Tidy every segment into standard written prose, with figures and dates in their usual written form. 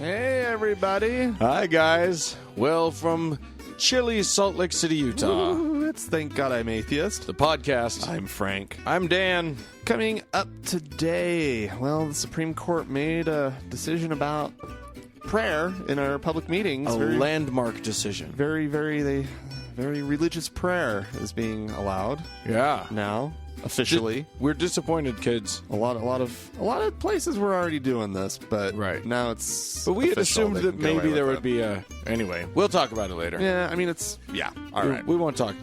Hey, everybody. Hi, guys. Well, from chilly Salt Lake City, Utah. Ooh, it's Thank God I'm Atheist. The podcast. I'm Frank. I'm Dan. Coming up today, well, the Supreme Court made a decision about prayer in our public meetings. A landmark decision. Very religious prayer is being allowed. Yeah. Now, officially. We're disappointed, kids. A lot of places were already doing this, but right now it's. But we had official. assumed that maybe there would be a. Anyway, we'll talk about it later. Yeah, I mean all right. We won't talk.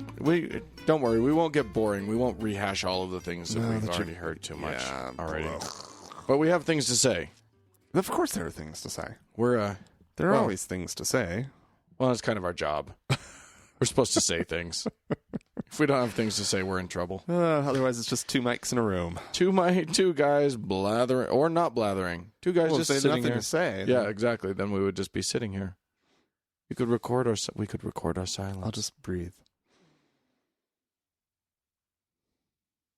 Don't worry. We won't get boring. We won't rehash all of the things that we've already heard too much already. But we have things to say. Of course, there are things to say. There are always things to say. Well, it's kind of our job. We're supposed to say things. If we don't have things to say, we're in trouble. Otherwise, it's just two mics in a room. Two guys blathering, or not blathering. Two guys just sitting nothing here. To say. Yeah, exactly. Then we would just be sitting here. We could record our silence. I'll just breathe.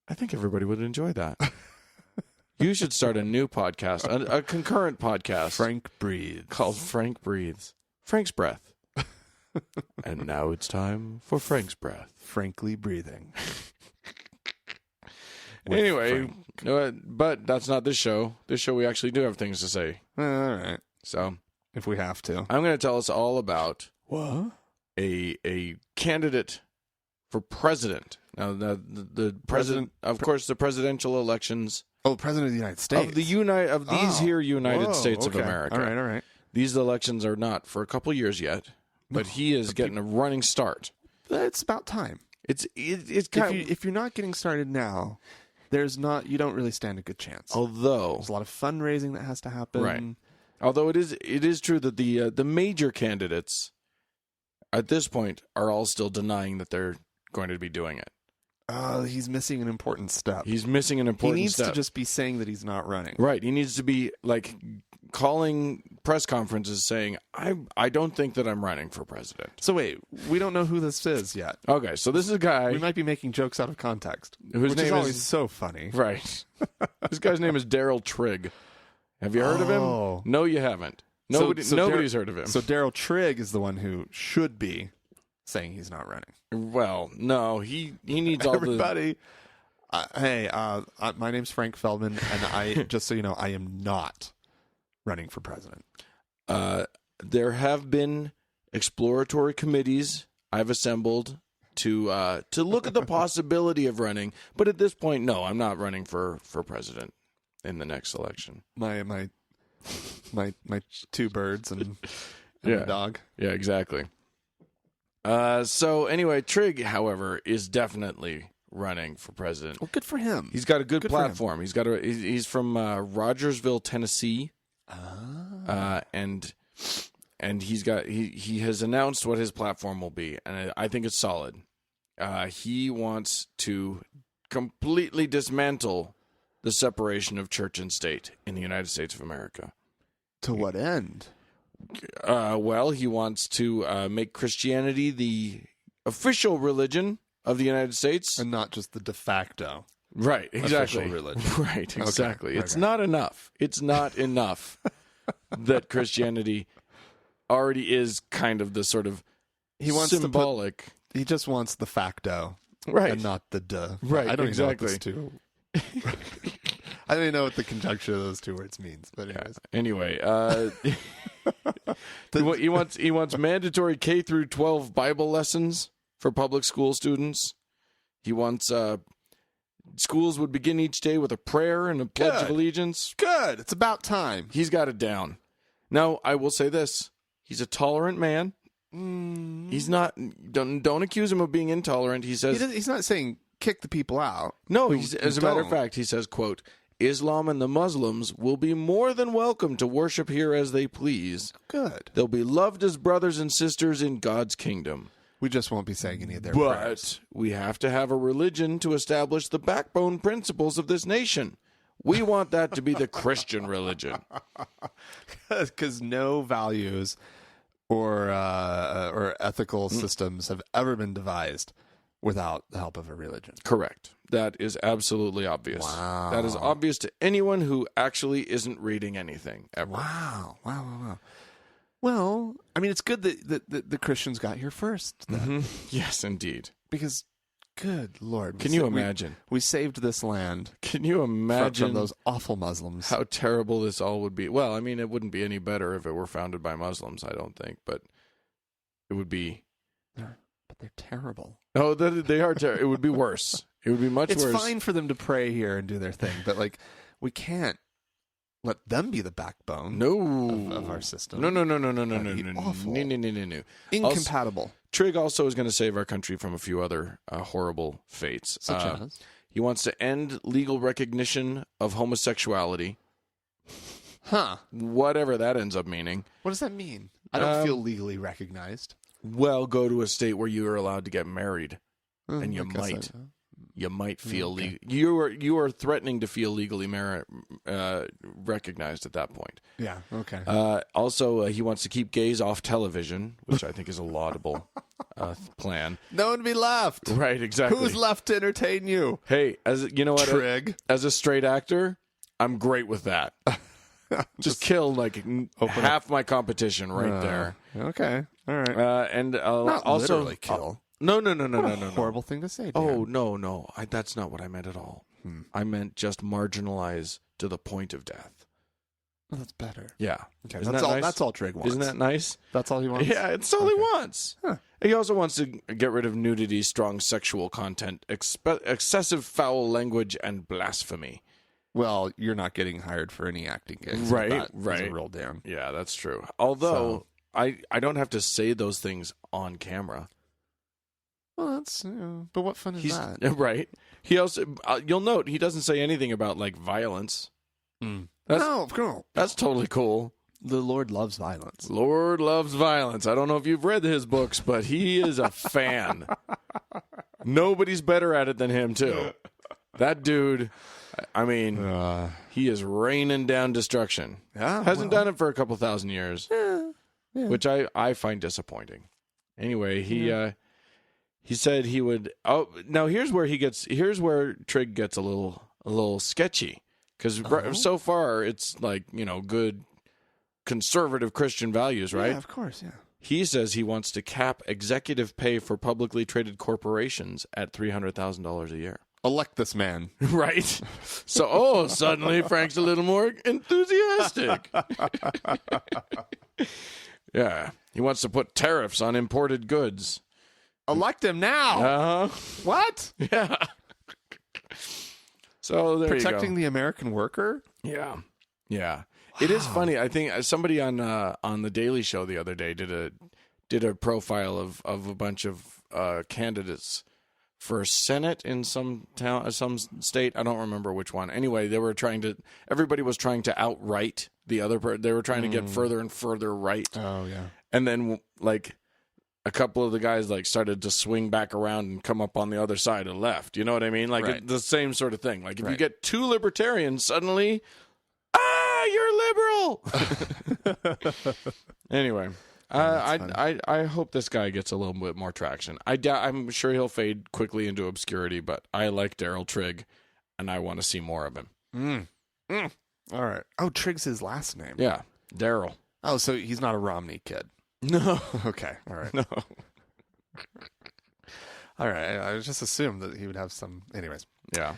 I think everybody would enjoy that. You should start a new podcast, a concurrent podcast. Frank Breathes. Called Frank Breathes. Frank's Breath. And now it's time for Frank's Breath. Frankly breathing. Anyway, but that's not this show. This show we actually do have things to say. All right. So, if we have to. I'm going to tell us all about what? A candidate for president. Now, the president, of course, the presidential elections. Oh, president of the United States. Of these United States of America. All right. These elections are not for a couple years yet, but he is getting a running start. It's about time. It's kind of, if you're not getting started now, you don't really stand a good chance. Although there's a lot of fundraising that has to happen. Right. Although it is true that the major candidates at this point are all still denying that they're going to be doing it. He's missing an important step. He needs to just be saying that he's not running. Right. He needs to be like calling press conferences saying, I don't think that I'm running for president. So wait, we don't know who this is yet. Okay, so this is a guy. We might be making jokes out of context. Whose name is always so funny. Right. This guy's name is Daryl Trigg. Have you heard of him? No, you haven't. Nobody's heard of him. So Daryl Trigg is the one who should be saying he's not running. Well, no, he needs all everybody. Hey, my name's Frank Feldman, and I just so you know, I am not running for president. There have been exploratory committees I've assembled to look at the possibility of running, but at this point, no, I'm not running for president in the next election. My two birds and a dog. Yeah, exactly. So anyway, Trigg, however, is definitely running for president. Well, good for him. He's got a good platform. He's from Rogersville, Tennessee. And he has announced what his platform will be, and I think it's solid. He wants to completely dismantle the separation of church and state in the United States of America. To what end? Well, he wants to make Christianity the official religion of the United States. And not just the de facto. Right, exactly. Official religion. Right, exactly. Okay. It's not enough. It's not enough that already is kind of the sort of symbolic. He just wants the facto. Right. And not the de. Right, I don't exactly. Even know what those two... I don't even know what the conjunction of those two words means, but anyways. Anyway, he wants mandatory K through 12 Bible lessons for public school students. He wants schools would begin each day with a prayer and a pledge of allegiance. Good. It's about time. He's got it down. Now, I will say this. He's a tolerant man. He's not. Don't accuse him of being intolerant. He says he's not saying kick the people out. No, as a matter of fact, he says, quote, Islam and the Muslims will be more than welcome to worship here as they please. Good. They'll be loved as brothers and sisters in God's kingdom. We just won't be saying any of their prayers. But we have to have a religion to establish the backbone principles of this nation. We want that to be the Christian religion. Because no values or ethical systems have ever been devised without the help of a religion. Correct. That is absolutely obvious. Wow. That is obvious to anyone who actually isn't reading anything ever. Wow. Well, I mean, it's good that the Christians got here first, then. Mm-hmm. Yes, indeed. Because, good Lord. Can you imagine? We saved this land. Can you imagine from those awful Muslims? How terrible this all would be? Well, I mean, it wouldn't be any better if it were founded by Muslims, I don't think, but it would be. But they're terrible. No, they are terrible. It would be worse. It would be much worse. It's fine for them to pray here and do their thing, but like we can't let them be the backbone of our system. No. Awful. No. Incompatible. Trig also is going to save our country from a few other horrible fates. Such as? He wants to end legal recognition of homosexuality. Huh. Whatever that ends up meaning. What does that mean? I don't feel legally recognized. Well, go to a state where you are allowed to get married, and you might. You might feel okay. You are threatening to feel legally recognized at that point. Yeah. Okay. Also, he wants to keep gays off television, which I think is a laudable plan. No one be left. Right. Exactly. Who's left to entertain you? Hey, you know what? Trig. As a straight actor, I'm great with that. Just kill like half my competition right there. Okay. All right. And Not also literally kill. No. Horrible thing to say. Dan. Oh no. That's not what I meant at all. I meant just marginalize to the point of death. Well, that's better. Yeah. Okay. Isn't That's that all. nice? That's all Trig wants. Isn't that nice? That's all he wants. Yeah, it's all he wants. Huh. He also wants to get rid of nudity, strong sexual content, excessive foul language, and blasphemy. Well, you're not getting hired for any acting gigs. Right. That's a real damn. Yeah, that's true. Although I don't have to say those things on camera. Well, that's. But what fun is that? Right. He also you'll note he doesn't say anything about like violence. No, cool. That's totally cool. The Lord loves violence. Lord loves violence. I don't know if you've read his books, but he is a fan. Nobody's better at it than him, too. That dude, I mean, he is raining down destruction. Yeah, Hasn't done it for a couple thousand years, Yeah. which I find disappointing. Anyway, he said he would. Oh, now here's where Trig gets a little sketchy because so far it's like good conservative Christian values, right? Yeah, of course, yeah. He says he wants to cap executive pay for publicly traded corporations at $300,000 a year. Elect this man. Right. So, suddenly Frank's a little more enthusiastic. Yeah. He wants to put tariffs on imported goods. Elect him now. Uh-huh. What? Yeah. So there Protecting you go. the American worker? Yeah. Yeah. It is funny. I think somebody on the Daily Show the other day did a profile of a bunch of candidates for Senate in some town, some state. I don't remember which one. Anyway, everybody was trying to outright the other person. They were trying to get further and further right. Oh, yeah. And then like a couple of the guys like started to swing back around and come up on the other side and left. You know what I mean? Like Right. the same sort of thing. Like if you Right. get too libertarian, suddenly, you're liberal. Anyway. I hope this guy gets a little bit more traction. I'm sure he'll fade quickly into obscurity, but I like Daryl Trigg, and I want to see more of him. All right. Oh, Trig's his last name. Yeah, Daryl. Oh, so he's not a Romney kid. No. Okay. All right. No. All right. I just assumed that he would have some. Anyways. Yeah.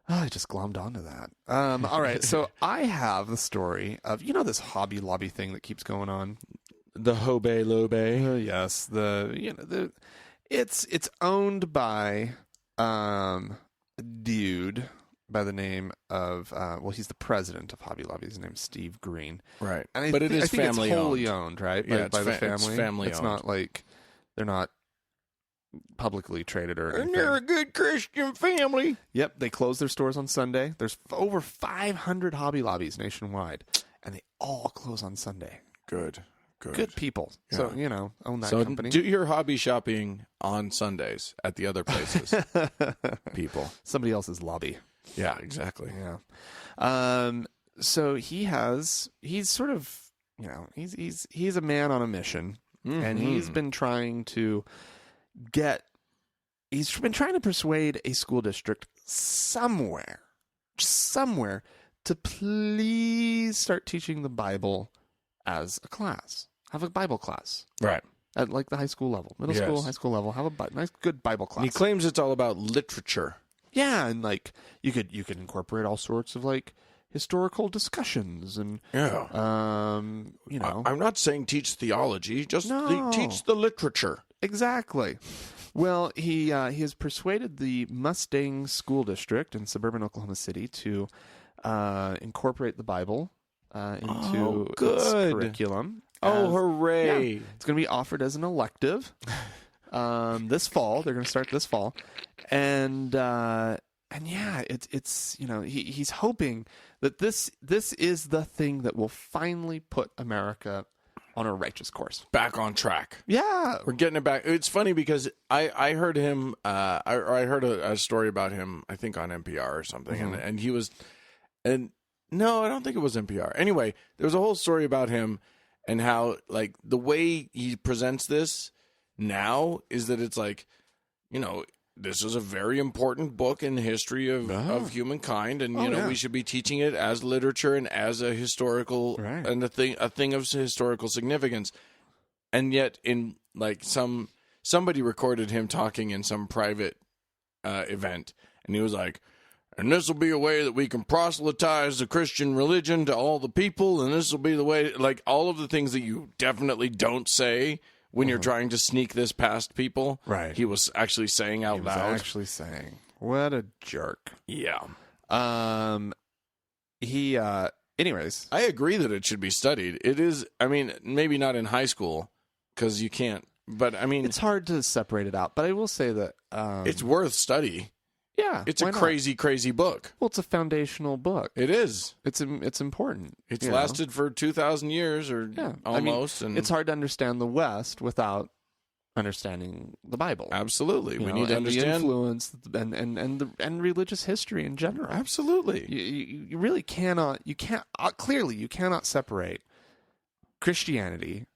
Oh, I just glommed onto that. All right. So I have the story of, this Hobby Lobby thing that keeps going on. The Hobey Lobey. Yes. It's owned by a dude by the name of, he's the president of Hobby Lobby. His name's Steve Green. Right. And but it is I think family it's wholly owned. right? Yeah, by the family. It's family It's owned. not like they're not publicly traded or anything. And they're a good Christian family. Yep, they close their stores on Sunday. There's over 500 Hobby Lobbies nationwide, and they all close on Sunday. Good People. Yeah. So, own that So company. do your hobby shopping on Sundays at the other places, people. Somebody else's lobby. Yeah, exactly. Yeah. So he's sort of, he's a man on a mission, and he's been trying to get he's been trying to persuade a school district somewhere, to please start teaching the Bible as a class. Have a Bible class. Right. At like the high school level, middle school, high school level, have a nice, good Bible class. And he claims it's all about literature. Yeah, and like you could incorporate all sorts of like historical discussions and you know. I'm not saying teach theology, just No. teach the literature. Exactly. Well, he has persuaded the Mustang School District in suburban Oklahoma City to incorporate the Bible into its curriculum. Hooray! Yeah, it's going to be offered as an elective this fall. They're going to start this fall, and yeah, it's you know he's hoping that this is the thing that will finally put America on a righteous course, Back on track. Yeah, We're getting it back. It's funny because I heard him. I heard a story about him. I think on NPR or something, and he was, and no, I don't think it was NPR. Anyway, there was a whole story about him. And how, like, the way he presents this now is that it's like, you know, this is a very important book in the history of humankind, and you know we should be teaching it as literature and as a historical and a thing of historical significance. And yet, in like somebody recorded him talking in some private event, and he was like, and this will be a way that we can proselytize the Christian religion to all the people, and this will be the way, like, all of the things that you definitely don't say when you're trying to sneak this past people. Right. He was actually saying out loud. Actually saying, what a jerk. Yeah. Anyways. I agree that it should be studied. It is, I mean, maybe not in high school, because you can't, but I mean. It's hard to separate it out, but I will say that. It's worth study. Yeah, it's a crazy, crazy book. Well, it's a foundational book. It is. It's important. It's lasted for 2,000 years or almost. I mean, it's hard to understand the West without understanding the Bible. Absolutely, we need to understand the influence and religious history in general. Absolutely, you really cannot. You can't clearly you cannot separate Christianity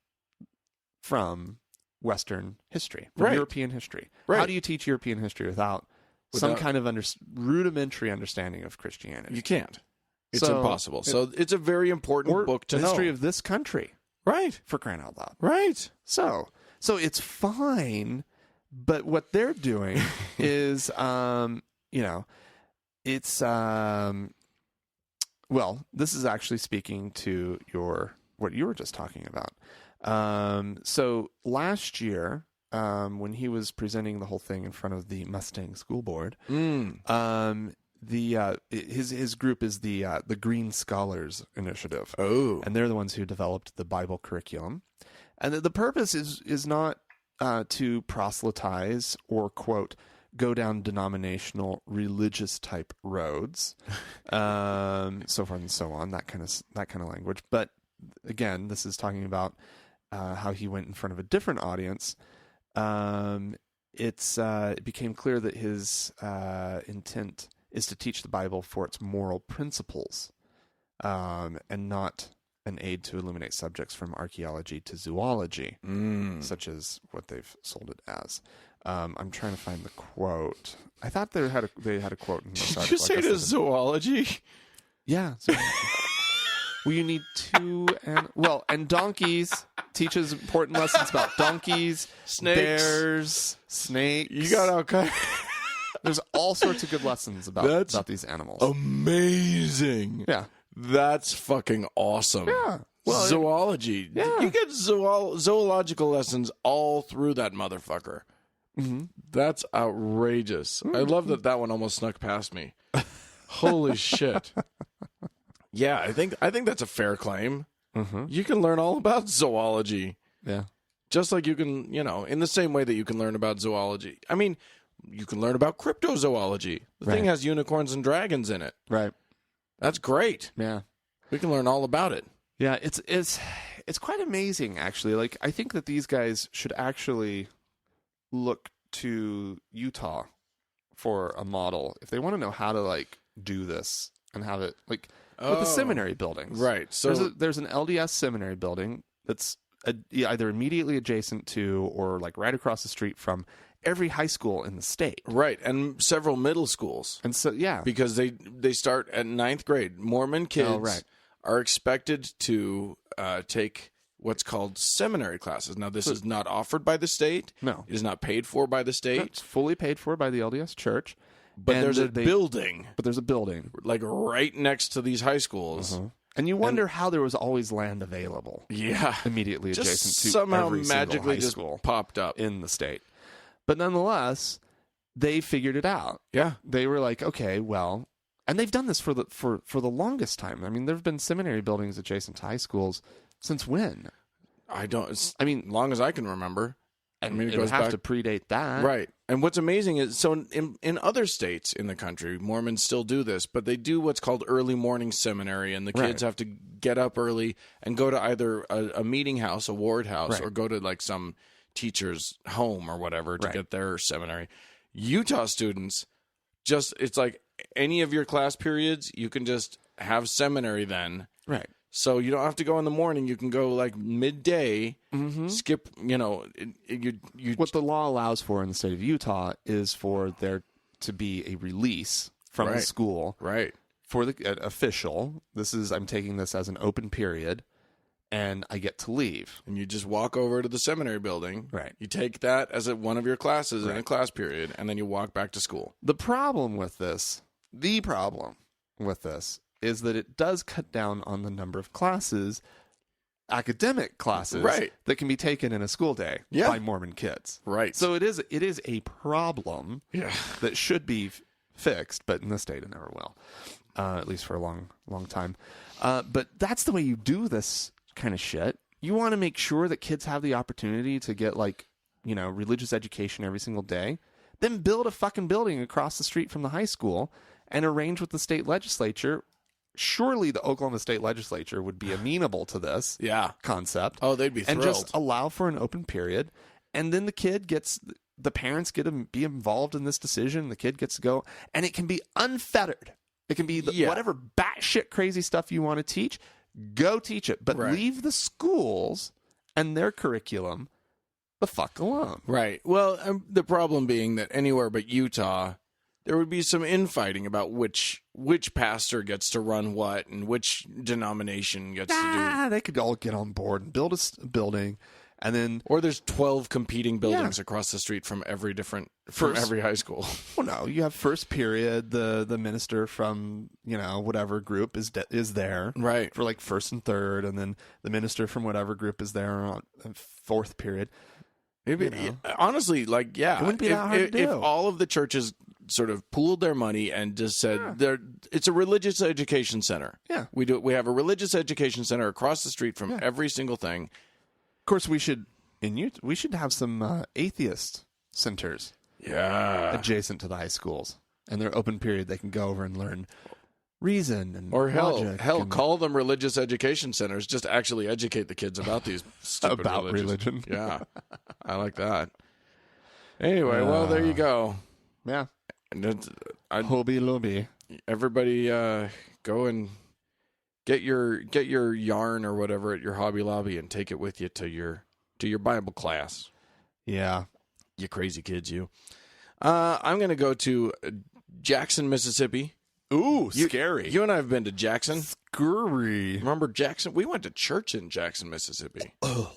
from Western history, from European history. Right. How do you teach European history without some kind of rudimentary understanding of Christianity? You can't. It's impossible. So it's a very important book to know. History of this country. Right. For crying out loud. Right. So it's fine, but what they're doing is, it's, well, this is actually speaking to what you were just talking about. So last year, when he was presenting the whole thing in front of the Mustang School Board, his group is the Green Scholars Initiative. Oh, and they're the ones who developed the Bible curriculum, and the purpose is not to proselytize or quote go down denominational religious type roads, so forth and so on, that kind of language. But again, this is talking about how he went in front of a different audience. It became clear that his intent is to teach the Bible for its moral principles, and not an aid to illuminate subjects from archaeology to zoology, such as what they've sold it as. I'm trying to find the quote. I thought they had a quote in this article. Did you say it is zoology? Yeah. Well, you need and donkeys teaches important lessons about donkeys, snakes, bears, snakes. You got all kind. There's all sorts of good lessons about these animals. Amazing. Yeah. That's fucking awesome. Yeah. Well, zoology. Yeah. You get zoological lessons all through that motherfucker. Mm-hmm. That's outrageous. I love that one almost snuck past me. Holy shit. Yeah, I think that's a fair claim. Mm-hmm. You can learn all about zoology. Yeah. Just like you can, in the same way that you can learn about zoology. I mean, you can learn about cryptozoology. The thing has unicorns and dragons in it. Right. That's great. Yeah. We can learn all about it. Yeah, it's quite amazing, actually. Like, I think that these guys should actually look to Utah for a model if they want to know how to, like, do this and have it, like, with the seminary buildings. Right. So there's an LDS seminary building that's either immediately adjacent to or, like, right across the street from every high school in the state. Right, and several middle schools. And so, yeah. Because they start at 9th grade. Mormon kids right. are expected to take what's called seminary classes. Now, this is not offered by the state. No. It is not paid for by the state. It's fully paid for by the LDS Church. But there's a building. But there's a building. Like right next to these high schools. And you wonder how there was always land available. Yeah. Immediately Just adjacent to somehow every single magically high just school popped up in the state. But nonetheless, they figured it out. Yeah. They were like, okay, well, and they've done this for the longest time. I mean, there have been seminary buildings adjacent to high schools since when? Long as I can remember. I mean, it goes back to predate that. Right. And what's amazing is, so in other states in the country, Mormons still do this, but they do what's called early morning seminary, and the kids have to get up early and go to either a meeting house, a ward house, or go to like some teacher's home or whatever to get their seminary. Utah students, it's like any of your class periods, you can just have seminary then. Right. So you don't have to go in the morning. You can go like midday, skip, What the law allows for in the state of Utah is for there to be a release from the school. Right. For the official. I'm taking this as an open period, and I get to leave. And you just walk over to the seminary building. Right. You take that as one of your classes in a class period, and then you walk back to school. The problem with this is that it does cut down on the number of classes, academic classes, that can be taken in a school day by Mormon kids. Right. So it is a problem that should be fixed, but in this state it never will, at least for a long time. But that's the way you do this kind of shit. You want to make sure that kids have the opportunity to get religious education every single day. Then build a fucking building across the street from the high school and arrange with the state legislature. Surely the Oklahoma State Legislature would be amenable to this concept. Oh, they'd be thrilled. And just allow for an open period. And then the parents get to be involved in this decision. The kid gets to go. And it can be unfettered. It can be whatever batshit crazy stuff you want to teach. Go teach it. But leave the schools and their curriculum the fuck alone. Right. Well, the problem being that anywhere but Utah, there would be some infighting about which pastor gets to run what and which denomination gets to do. They could all get on board and build a building, and then or there's 12 competing buildings across the street from every high school. Well, no, you have first period. The minister from whatever group is there for like first and third, and then the minister from whatever group is there on fourth period. Honestly, it wouldn't be that hard to do. If all of the churches sort of pooled their money and just said it's a religious education center. Yeah. We have a religious education center across the street from every single thing. Of course, we should have some atheist centers adjacent to the high schools. And their open period, they can go over and learn reason and logic. Call them religious education centers. Just actually educate the kids about these stupid religion. Yeah. I like that. Anyway, well, there you go. Yeah. Hobby lobby. Everybody go and get your yarn or whatever at your Hobby Lobby and take it with you to your Bible class. Yeah. You crazy kids, you. I'm going to go to Jackson, Mississippi. Ooh, scary. You and I have been to Jackson. Scary. Remember Jackson? We went to church in Jackson, Mississippi. Oh.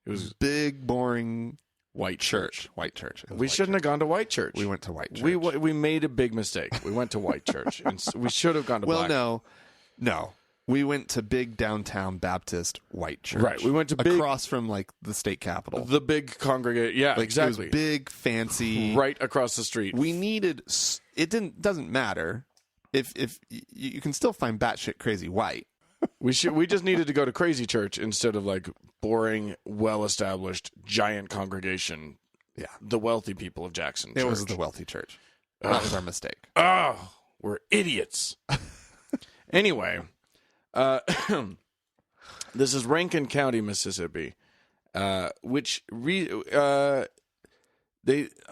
It was big, boring white church. White church. We shouldn't have gone to white church. We went to white church. We made a big mistake. We went to white church. And we should have gone to black. Well, no. We went to big downtown Baptist white church. Right. We went to across from like the state capitol. The big congregation. Yeah, exactly. It was big, fancy. Right across the street. We needed. It doesn't matter if you can still find batshit crazy white. We just needed to go to crazy church instead of like boring, well-established giant congregation. Yeah, the wealthy people of Jackson. It was the wealthy church. That was our mistake. Oh, we're idiots. Anyway, this is Rankin County, Mississippi, which a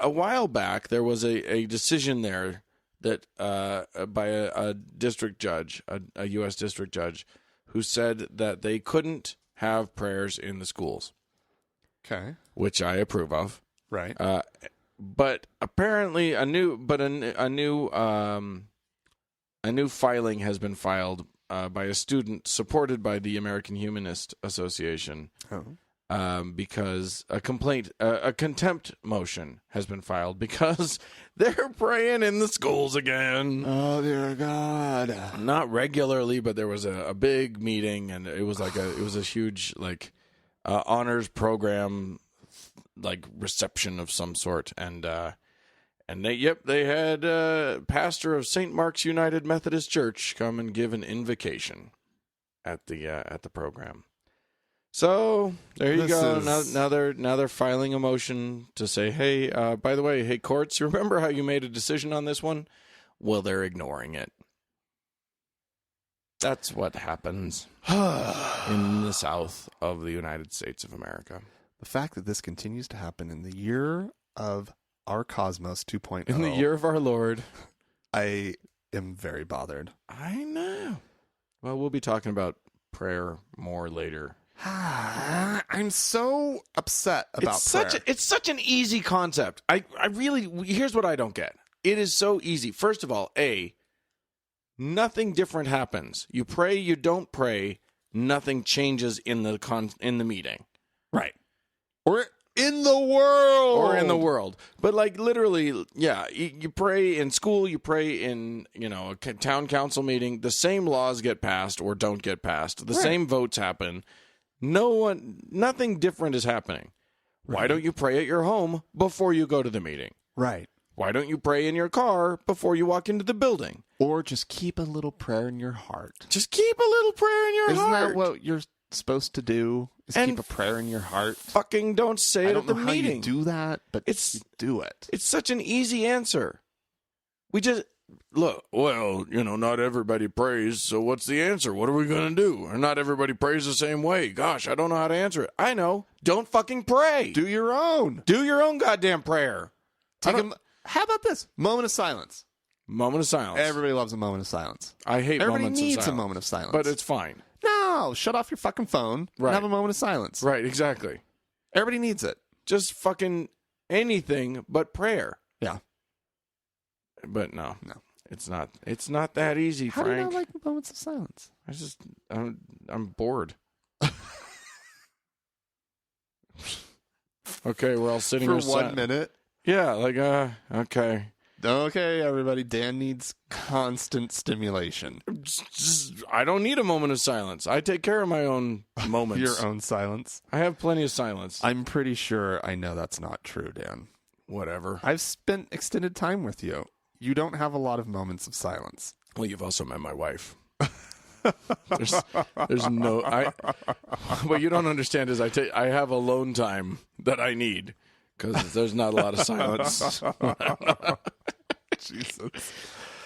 while back there was a decision there that by a district judge, a U.S. district judge, who said that they couldn't have prayers in the schools. Okay. Which I approve of. Right. But apparently a new filing has been filed by a student supported by the American Humanist Association. Because a contempt motion has been filed because they're praying in the schools again. Oh dear God! Not regularly, but there was a big meeting, and it was a huge honors program reception of some sort, and they had pastor of St. Mark's United Methodist Church come and give an invocation at the program. So there you go. Now they're filing a motion to say, hey, by the way, hey courts, you remember how you made a decision on this one? Well, they're ignoring it. That's what happens in the South of the United States of America. The fact that this continues to happen in the year of our Cosmos 2.0. In the year of our Lord. I am very bothered. I know. Well, we'll be talking about prayer more later. I'm so upset about prayer. It's such an easy concept. I really, here's what I don't get. It is so easy. First of all, nothing different happens. You pray, you don't pray, nothing changes in the meeting. Right. Or in the world. But literally, yeah, you pray in school, you pray in, a town council meeting, the same laws get passed or don't get passed. The same votes happen. Nothing different is happening. Right. Why don't you pray at your home before you go to the meeting? Right. Why don't you pray in your car before you walk into the building? Or just keep a little prayer in your heart. Just keep a little prayer in your heart. Isn't that what you're supposed to do? Is keep a prayer in your heart? Fucking don't say it at the meeting. I don't know how you do that, but you do it. It's such an easy answer. We just... Look, well, not everybody prays, so what's the answer? What are we going to do? Or not everybody prays the same way. Gosh, I don't know how to answer it. I know. Don't fucking pray. Do your own. Do your own goddamn prayer. How about this? Moment of silence. Moment of silence. Everybody loves a moment of silence. I hate moments of silence. Everybody needs a moment of silence. But it's fine. No, shut off your fucking phone and have a moment of silence. Right, exactly. Everybody needs it. Just fucking anything but prayer. Yeah. But no. It's not that easy, How Frank. How do you not like moments of silence? I'm bored. Okay, we're all sitting for here 1 minute. Yeah, okay. Okay, everybody. Dan needs constant stimulation. I don't need a moment of silence. I take care of my own moments. Your own silence. I have plenty of silence. I'm pretty sure I know that's not true, Dan. Whatever. I've spent extended time with you. You don't have a lot of moments of silence. Well, you've also met my wife. There's no... what you don't understand is I have alone time that I need because there's not a lot of silence. Jesus.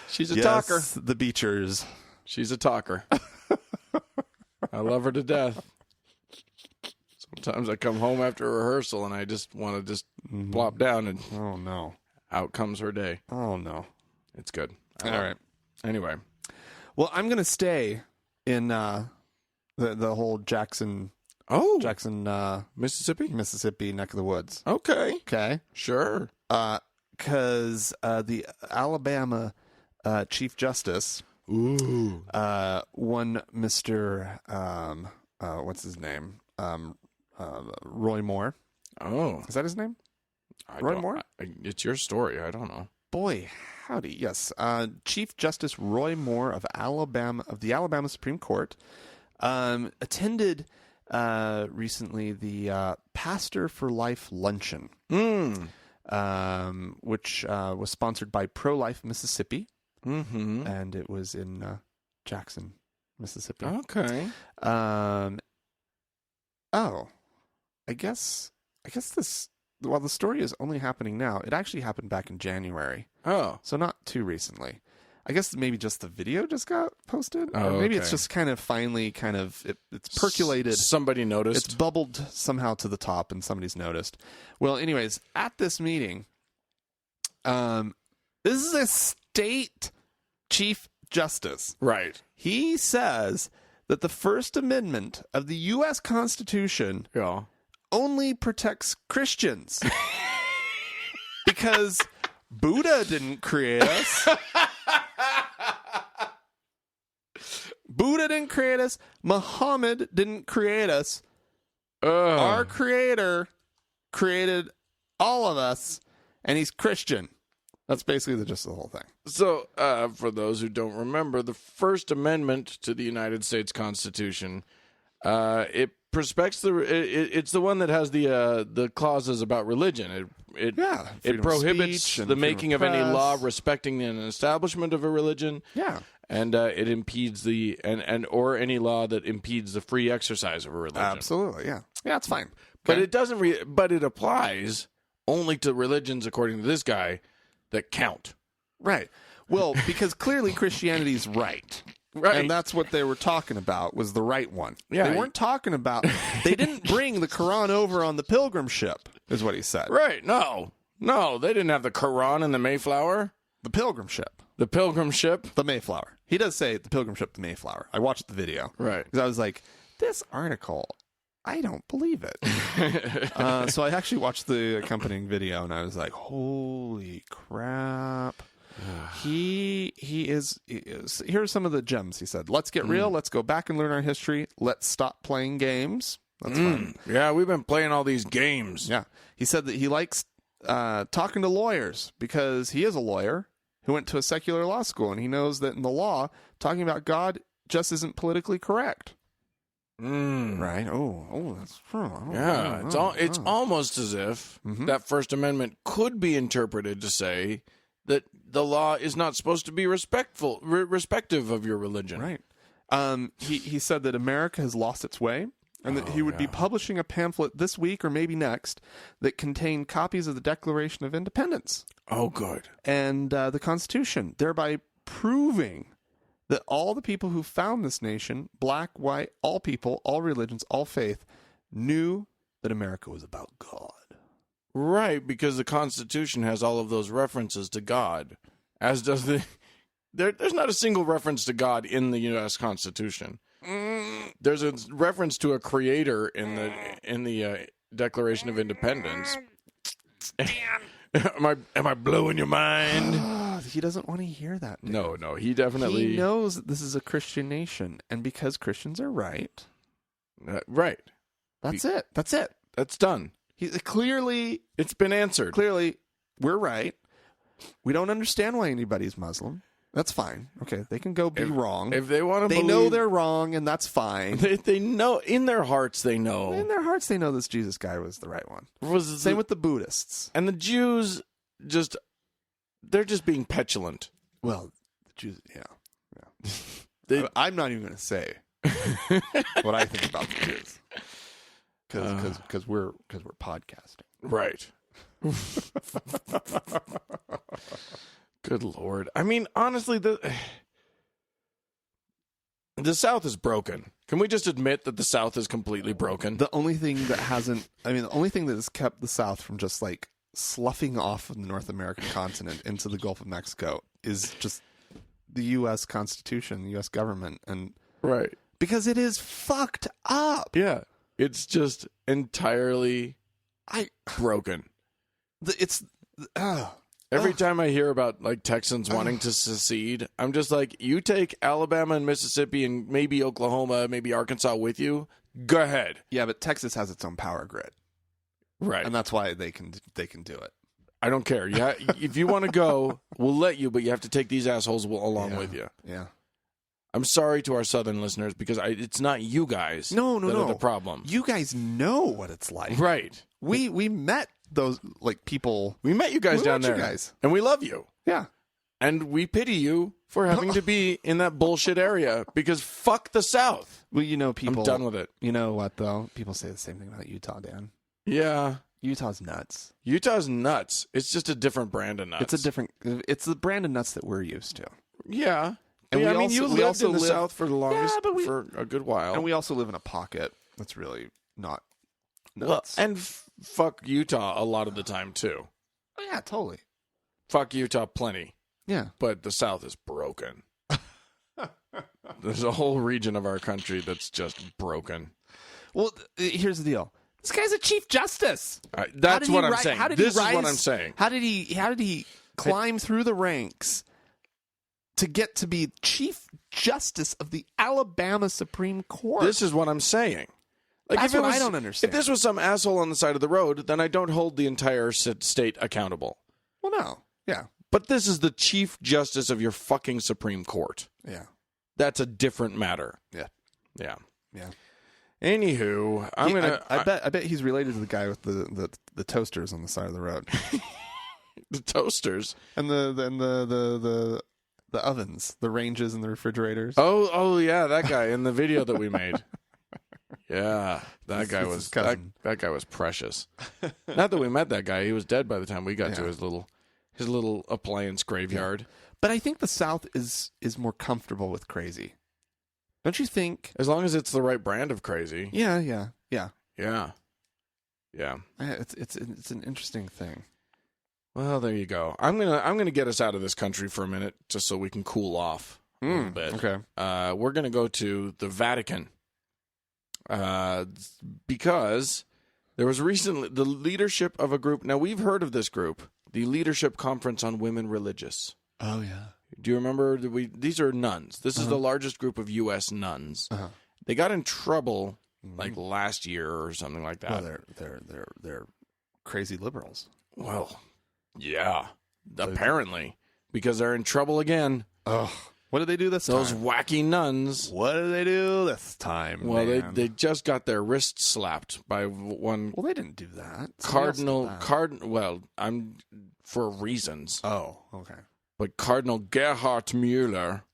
She's a talker. The Beechers. She's a talker. I love her to death. Sometimes I come home after rehearsal and I just want to plop down and... Oh, no. Out comes her day. Oh, no. It's good. All right. Anyway. Well, I'm going to stay in the whole Jackson, Mississippi neck of the woods. Okay. Sure. Because the Alabama Chief Justice, one Mr. What's his name? Roy Moore. Oh, is that his name? Roy Moore? It's your story. I don't know. Boy, howdy. Yes. Chief Justice Roy Moore of the Alabama Supreme Court attended recently the Pastor for Life Luncheon, which was sponsored by Pro-Life Mississippi, and it was in Jackson, Mississippi. Okay. I guess this... While the story is only happening now, it actually happened back in January. Oh. So not too recently. I guess maybe just the video just got posted. Oh, or maybe it's just kind of finally it's percolated. Somebody noticed. It's bubbled somehow to the top and somebody's noticed. Well, anyways, at this meeting, this is a state chief justice. Right. He says that the First Amendment of the U.S. Constitution only protects Christians Because Buddha didn't create us. Buddha didn't create us. Muhammad didn't create us. Our creator created all of us, and he's Christian. That's basically the gist of the whole thing. So, for those who don't remember, the First Amendment to the United States Constitution, it prospects it's the one that has the clauses about religion. It prohibits the making of any law respecting an establishment of a religion. Yeah. And it impedes or any law that impedes the free exercise of a religion. Absolutely, yeah. Yeah, it's fine. But Okay. it doesn't. But it applies only to religions, according to this guy, that count. Right. Well, because clearly Christianity's right. Right. And that's what they were talking about, was the right one. Yeah. They weren't talking about... They didn't bring the Quran over on the pilgrim ship, is what he said. Right. No, they didn't have the Quran in the Mayflower. The pilgrim ship. The pilgrim ship. The Mayflower. He does say the pilgrim ship, the Mayflower. I watched the video. Right. Because I was like, this article, I don't believe it. So I actually watched the accompanying video, and I was like, holy crap. He is. Here are some of the gems he said. Let's get real. Let's go back and learn our history. Let's stop playing games. That's fun. Yeah, we've been playing all these games. Yeah. He said that he likes talking to lawyers because he is a lawyer who went to a secular law school, and he knows that in the law, talking about God just isn't politically correct. Right? Oh, that's true. Yeah, it's almost as if that First Amendment could be interpreted to say that the law is not supposed to be respective of your religion. Right. He said that America has lost its way, and that he would be publishing a pamphlet this week or maybe next that contained copies of the Declaration of Independence. Oh, good. And the Constitution, thereby proving that all the people who found this nation, black, white, all people, all religions, all faith, knew that America was about God. Right, because the Constitution has all of those references to God, as does the... There's not a single reference to God in the U.S. Constitution. There's a reference to a creator in the Declaration of Independence. Am I blowing your mind? He doesn't want to hear that. Dude. No, he definitely... He knows that this is a Christian nation, and because Christians are right... right. That's it. That's done. Clearly... It's been answered. Clearly, we're right. We don't understand why anybody's Muslim. That's fine. Okay, they can go be wrong. If they want to They know they're wrong, and that's fine. They know, in their hearts they know. In their hearts, they know this Jesus guy was the right one. Same with the Buddhists. And the Jews they're just being petulant. Well, the Jews, yeah. I'm not even going to say what I think about the Jews. Because we're podcasting. Right. Good Lord. I mean, honestly, the South is broken. Can we just admit that the South is completely broken? The only thing that has kept the South from just like sloughing off of the North American continent into the Gulf of Mexico is just the U.S. Constitution, the U.S. government. And right. Because it is fucked up. Yeah. It's just entirely broken. Every time I hear about like Texans wanting to secede, I'm just like, you take Alabama and Mississippi and maybe Oklahoma, maybe Arkansas with you. Go ahead. Yeah, but Texas has its own power grid, right? And that's why they can do it. I don't care. Yeah, if you want to go, we'll let you, but you have to take these assholes along with you. Yeah. I'm sorry to our Southern listeners because it's not you guys. No. Are the problem. You guys know what it's like, right? We met those like people. We met you guys down there, and we love you. Yeah, and we pity you for having to be in that bullshit area because fuck the South. Well, people. I'm done with it. You know what though? People say the same thing about Utah, Dan. Yeah, Utah's nuts. Utah's nuts. It's just a different brand of nuts. It's the brand of nuts that we're used to. Yeah. And I mean, you lived in the South for the longest, for a good while. And we also live in a pocket that's really not nuts. Well, and fuck Utah a lot of the time, too. Oh, yeah, totally. Fuck Utah plenty. Yeah. But the South is broken. There's a whole region of our country that's just broken. Well, here's the deal. This guy's a chief justice. That's what I'm saying. This is what I'm saying. How did he climb through the ranks to get to be chief justice of the Alabama Supreme Court? This is what I'm saying. Like, That's what I don't understand. If this was some asshole on the side of the road, then I don't hold the entire state accountable. Well, no. Yeah. But this is the chief justice of your fucking Supreme Court. Yeah. That's a different matter. Yeah. Yeah. Yeah. Anywho, I bet he's related to the guy with the toasters on the side of the road. The toasters and the ovens, the ranges and the refrigerators. Oh yeah, that guy in the video that we made. Yeah, that guy was precious. Not that we met that guy; he was dead by the time we got to his little appliance graveyard. But I think the South is more comfortable with crazy. Don't you think? As long as it's the right brand of crazy. Yeah. It's an interesting thing. Well, there you go. I'm gonna get us out of this country for a minute, just so we can cool off a little bit. Okay. We're gonna go to the Vatican, because there was recently the leadership of a group. Now we've heard of this group, the Leadership Conference on Women Religious. Oh yeah. Do you remember? These are nuns. This is the largest group of U.S. nuns. They got in trouble like last year or something like that. Well, they're crazy liberals. Well, yeah, apparently, because they're in trouble again. Oh, what did they do this time? Those wacky nuns. What did they do this time? Well, man? they just got their wrists slapped by one. Well, they didn't do that. Cardinal. Well, I'm for reasons. Oh, okay. But Cardinal Gerhard Mueller,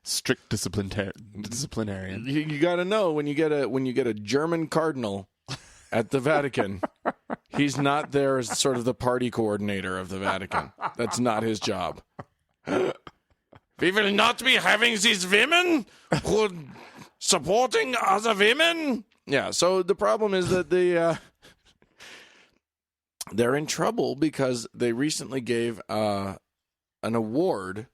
strict disciplinarian. You got to know when you get a German cardinal at the Vatican, he's not there as sort of the party coordinator of the Vatican. That's not his job. We will not be having these women who supporting other women. Yeah. So the problem is that they're in trouble because they recently gave an award.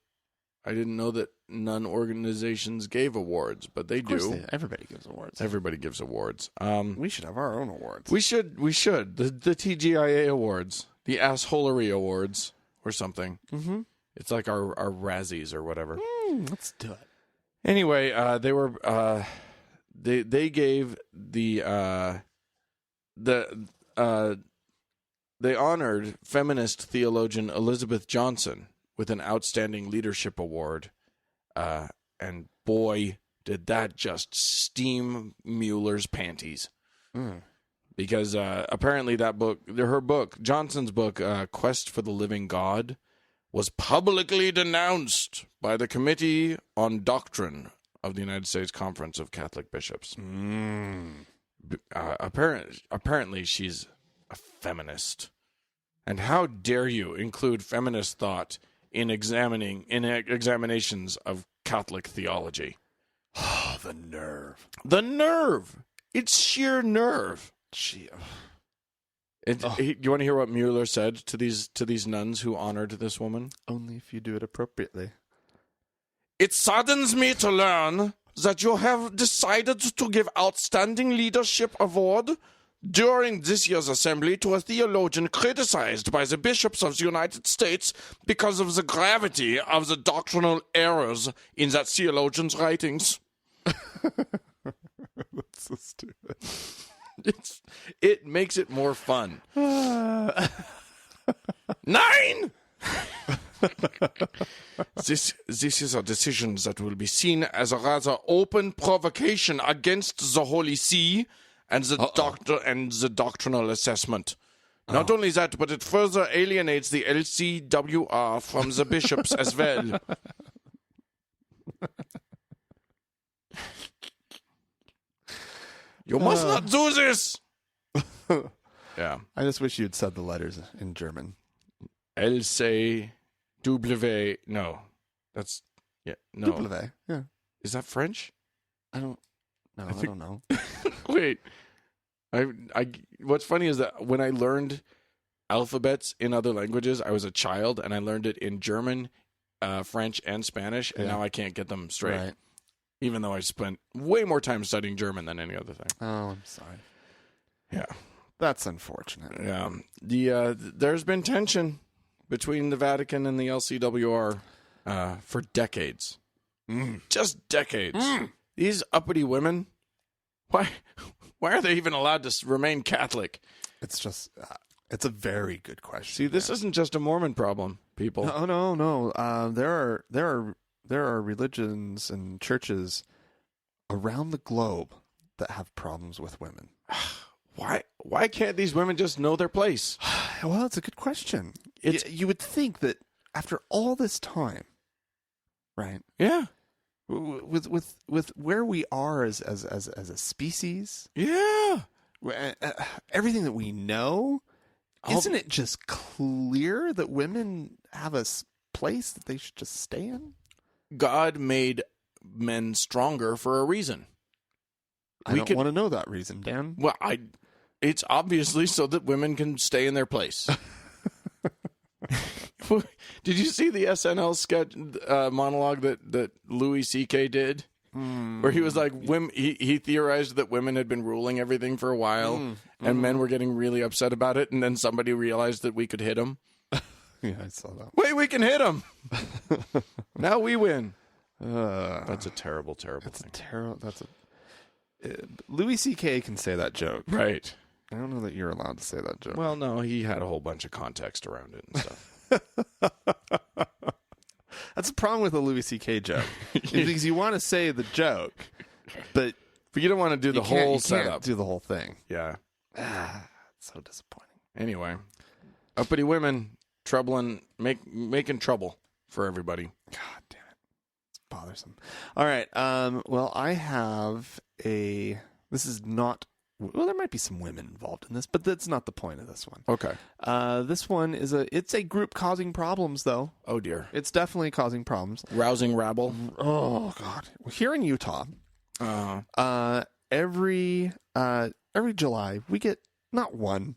I didn't know that nun organizations gave awards, but they do. Everybody gives awards. Everybody gives awards. We should have our own awards. We should. The TGIA awards, the Assholery Awards, or something. Mm-hmm. It's like our Razzies or whatever. Let's do it. Anyway, they were they gave they honored feminist theologian Elizabeth Johnson with an Outstanding Leadership Award, and boy, did that just steam Mueller's panties. Because apparently that book, Johnson's book, Quest for the Living God, was publicly denounced by the Committee on Doctrine of the United States Conference of Catholic Bishops. Apparently she's a feminist. And how dare you include feminist thought in examinations of Catholic theology? Oh, the nerve. The nerve. It's sheer nerve. You want to hear what Mueller said to these nuns who honored this woman? Only if you do it appropriately. It saddens me to learn that you have decided to give Outstanding Leadership Award during this year's assembly to a theologian criticized by the bishops of the United States because of the gravity of the doctrinal errors in that theologian's writings. That's so stupid. It makes it more fun. 9! This is a decision that will be seen as a rather open provocation against the Holy See and the doctrinal assessment. Not only that, but it further alienates the LCWR from the bishops as well. You must not do this. Yeah. I just wish you'd said the letters in German. LCW. No. That's... Yeah. No. W. Yeah. Is that French? I don't know. Wait. What's funny is that when I learned alphabets in other languages, I was a child, and I learned it in German, French, and Spanish, and now I can't get them straight. Right. Even though I spent way more time studying German than any other thing. Oh, I'm sorry. Yeah. That's unfortunate. Yeah. There's been tension between the Vatican and the LCWR for decades. Just decades. These uppity women, why are they even allowed to remain Catholic? It's just, it's a very good question. See, this isn't just a Mormon problem, people. No. There are religions and churches around the globe that have problems with women. Why can't these women just know their place? Well, it's a good question. You would think that after all this time, right? Yeah. With where we are as a species, Yeah. everything that we know, isn't it just clear that women have a place that they should just stay in? God made men stronger for a reason. I don't want to know that reason, Dan. Well, it's obviously so that women can stay in their place. Did you see the SNL sketch monologue that Louis C.K. did? Where he was like, he theorized that women had been ruling everything for a while, and men were getting really upset about it, and then somebody realized that we could hit them. Yeah, I saw that. Wait, we can hit them. Now we win. That's a terrible thing. Louis C.K. can say that joke. Right. I don't know that you're allowed to say that joke. Well, no, he had a whole bunch of context around it and stuff. That's the problem with a Louis C.K. joke. Because you want to say the joke, but you don't want to do the whole setup. You can't do the whole thing. Yeah. It's so disappointing. Anyway, uppity women making trouble for everybody. God damn it. It's bothersome. All right. Well, I have this is not... Well, there might be some women involved in this, but that's not the point of this one. Okay. This one it's a group causing problems, though. Oh, dear. It's definitely causing problems. Rousing rabble. Oh, God. Well, here in Utah, every July, we get not one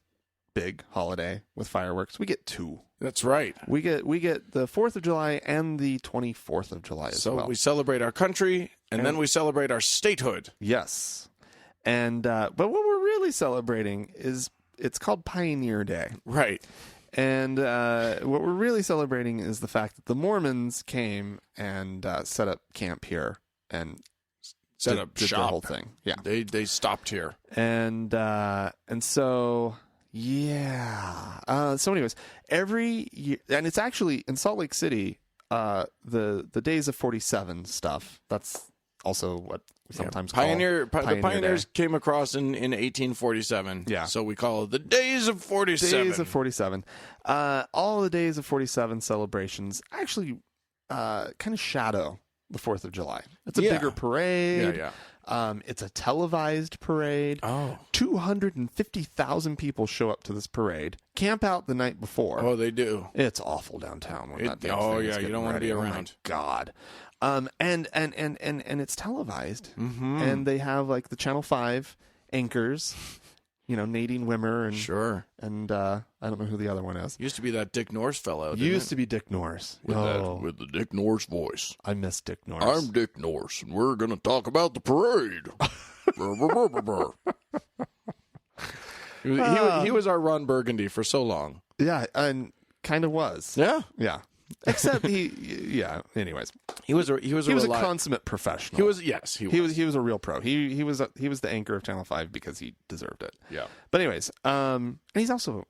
big holiday with fireworks. We get two. That's right. We get the 4th of July and the 24th of July as well. So we celebrate our country, and then we celebrate our statehood. Yes. And but what we're really celebrating it's called Pioneer Day. Right. And what we're really celebrating is the fact that the Mormons came and set up camp here and set up did shop. their whole thing. Yeah. They stopped here. And so yeah. So anyways, every year, and it's actually in Salt Lake City, the Days of 47 stuff. That's also what we sometimes call the Pioneers Day. Came across in 1847. Yeah. So we call it the Days of 47. Days of 47. All the Days of 47 celebrations actually kind of shadow the 4th of July. It's a bigger parade. Yeah. It's a televised parade. Oh. 250,000 people show up to this parade, camp out the night before. Oh, they do. It's awful downtown when that damn thing is you don't want to ready. be around. Oh my God. And it's televised, and they have like the Channel 5 anchors, Nadine Wimmer and sure, and I don't know who the other one is. Used to be that Dick Norris fellow. Used to be Dick Norris with the Dick Norris voice. I miss Dick Norris. I'm Dick Norris, and we're going to talk about the parade. He was our Ron Burgundy for so long. Yeah, and kind of was. Yeah. Except anyways, he was a consummate professional. He was a real pro. He was the anchor of Channel 5 because he deserved it. Yeah. But anyways, and he's also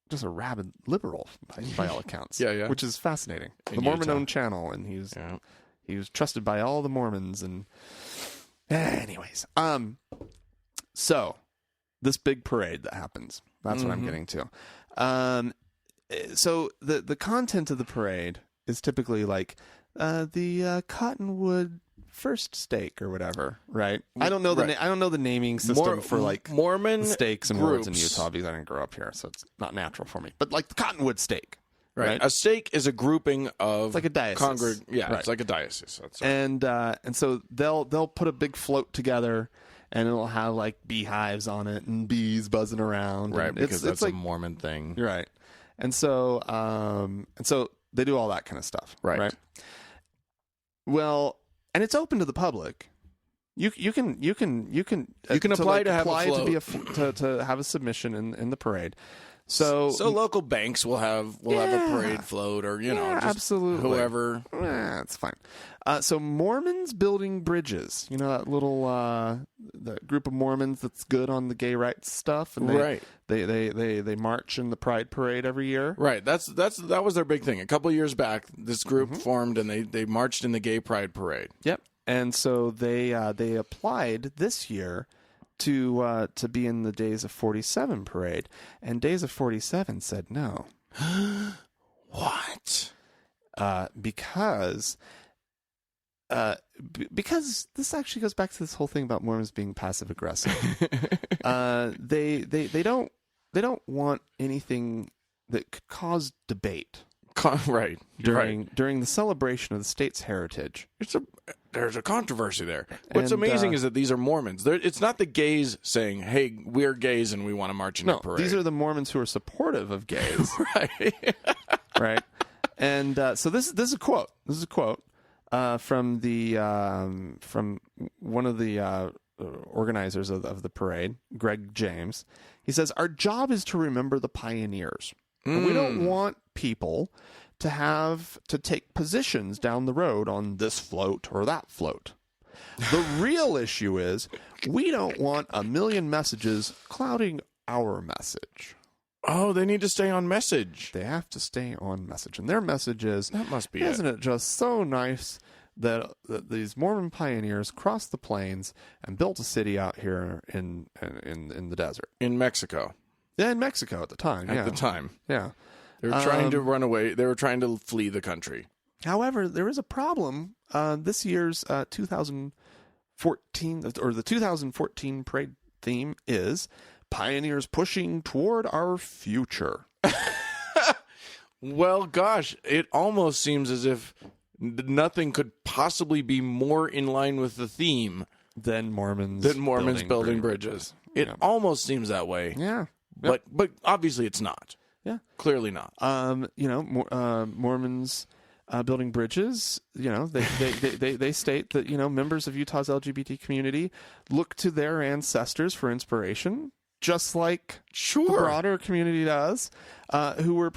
just a rabid liberal by all accounts. Yeah. Which is fascinating. In the Mormon-owned channel, and he was trusted by all the Mormons. And anyways, so this big parade that happens. That's what I'm getting to. So the content of the parade is typically like the Cottonwood First Steak or whatever, right? I don't know the naming system for like Mormon steaks and groups. words in Utah because I didn't grow up here, so it's not natural for me. But like the Cottonwood Steak, right? A stake is a grouping of it's like a diocese. It's like a diocese. That's right. And so they'll put a big float together. And it'll have like beehives on it and bees buzzing around, right? And because that's like a Mormon thing, right? And so they do all that kind of stuff, right? Well, and it's open to the public, You can apply to have a apply float. to have a submission in the parade. So local banks will have a parade float, or just absolutely whoever. That's fine. So Mormons building bridges. You know that little the group of Mormons that's good on the gay rights stuff, and they march in the Pride Parade every year. Right. That was their big thing. A couple years back, this group formed and they marched in the Gay Pride Parade. Yep. And so they applied this year to be in the Days of 47 parade, and Days of 47 said no. What? Because this actually goes back to this whole thing about Mormons being passive aggressive. They don't want anything that could cause debate. Right. During the celebration of the state's heritage. There's a controversy there. What's amazing is that these are Mormons. It's not the gays saying, "Hey, we're gays and we want to march in a parade." These are the Mormons who are supportive of gays. Right. Right. And so this is a quote. This is a quote from one of the organizers of the parade, Greg James. He says, "Our job is to remember the pioneers. And we don't want people to take positions down the road on this float or that float. The real issue is we don't want a million messages clouding our message." Oh, they need to stay on message. They have to stay on message. And their message is, that must be isn't it just so nice that these Mormon pioneers crossed the plains and built a city out here in the desert. In Mexico. Yeah, in Mexico at the time. At the time. Yeah. They were trying to run away. They were trying to flee the country. However, there is a problem. This year's 2014, or the 2014 parade theme is Pioneers Pushing Toward Our Future. Well, gosh, it almost seems as if nothing could possibly be more in line with the theme than Mormons building bridges. It almost seems that way. Yeah. But obviously it's not. Yeah. Clearly not. Mormons building bridges, they state that, members of Utah's LGBT community look to their ancestors for inspiration, just like the broader community does, who were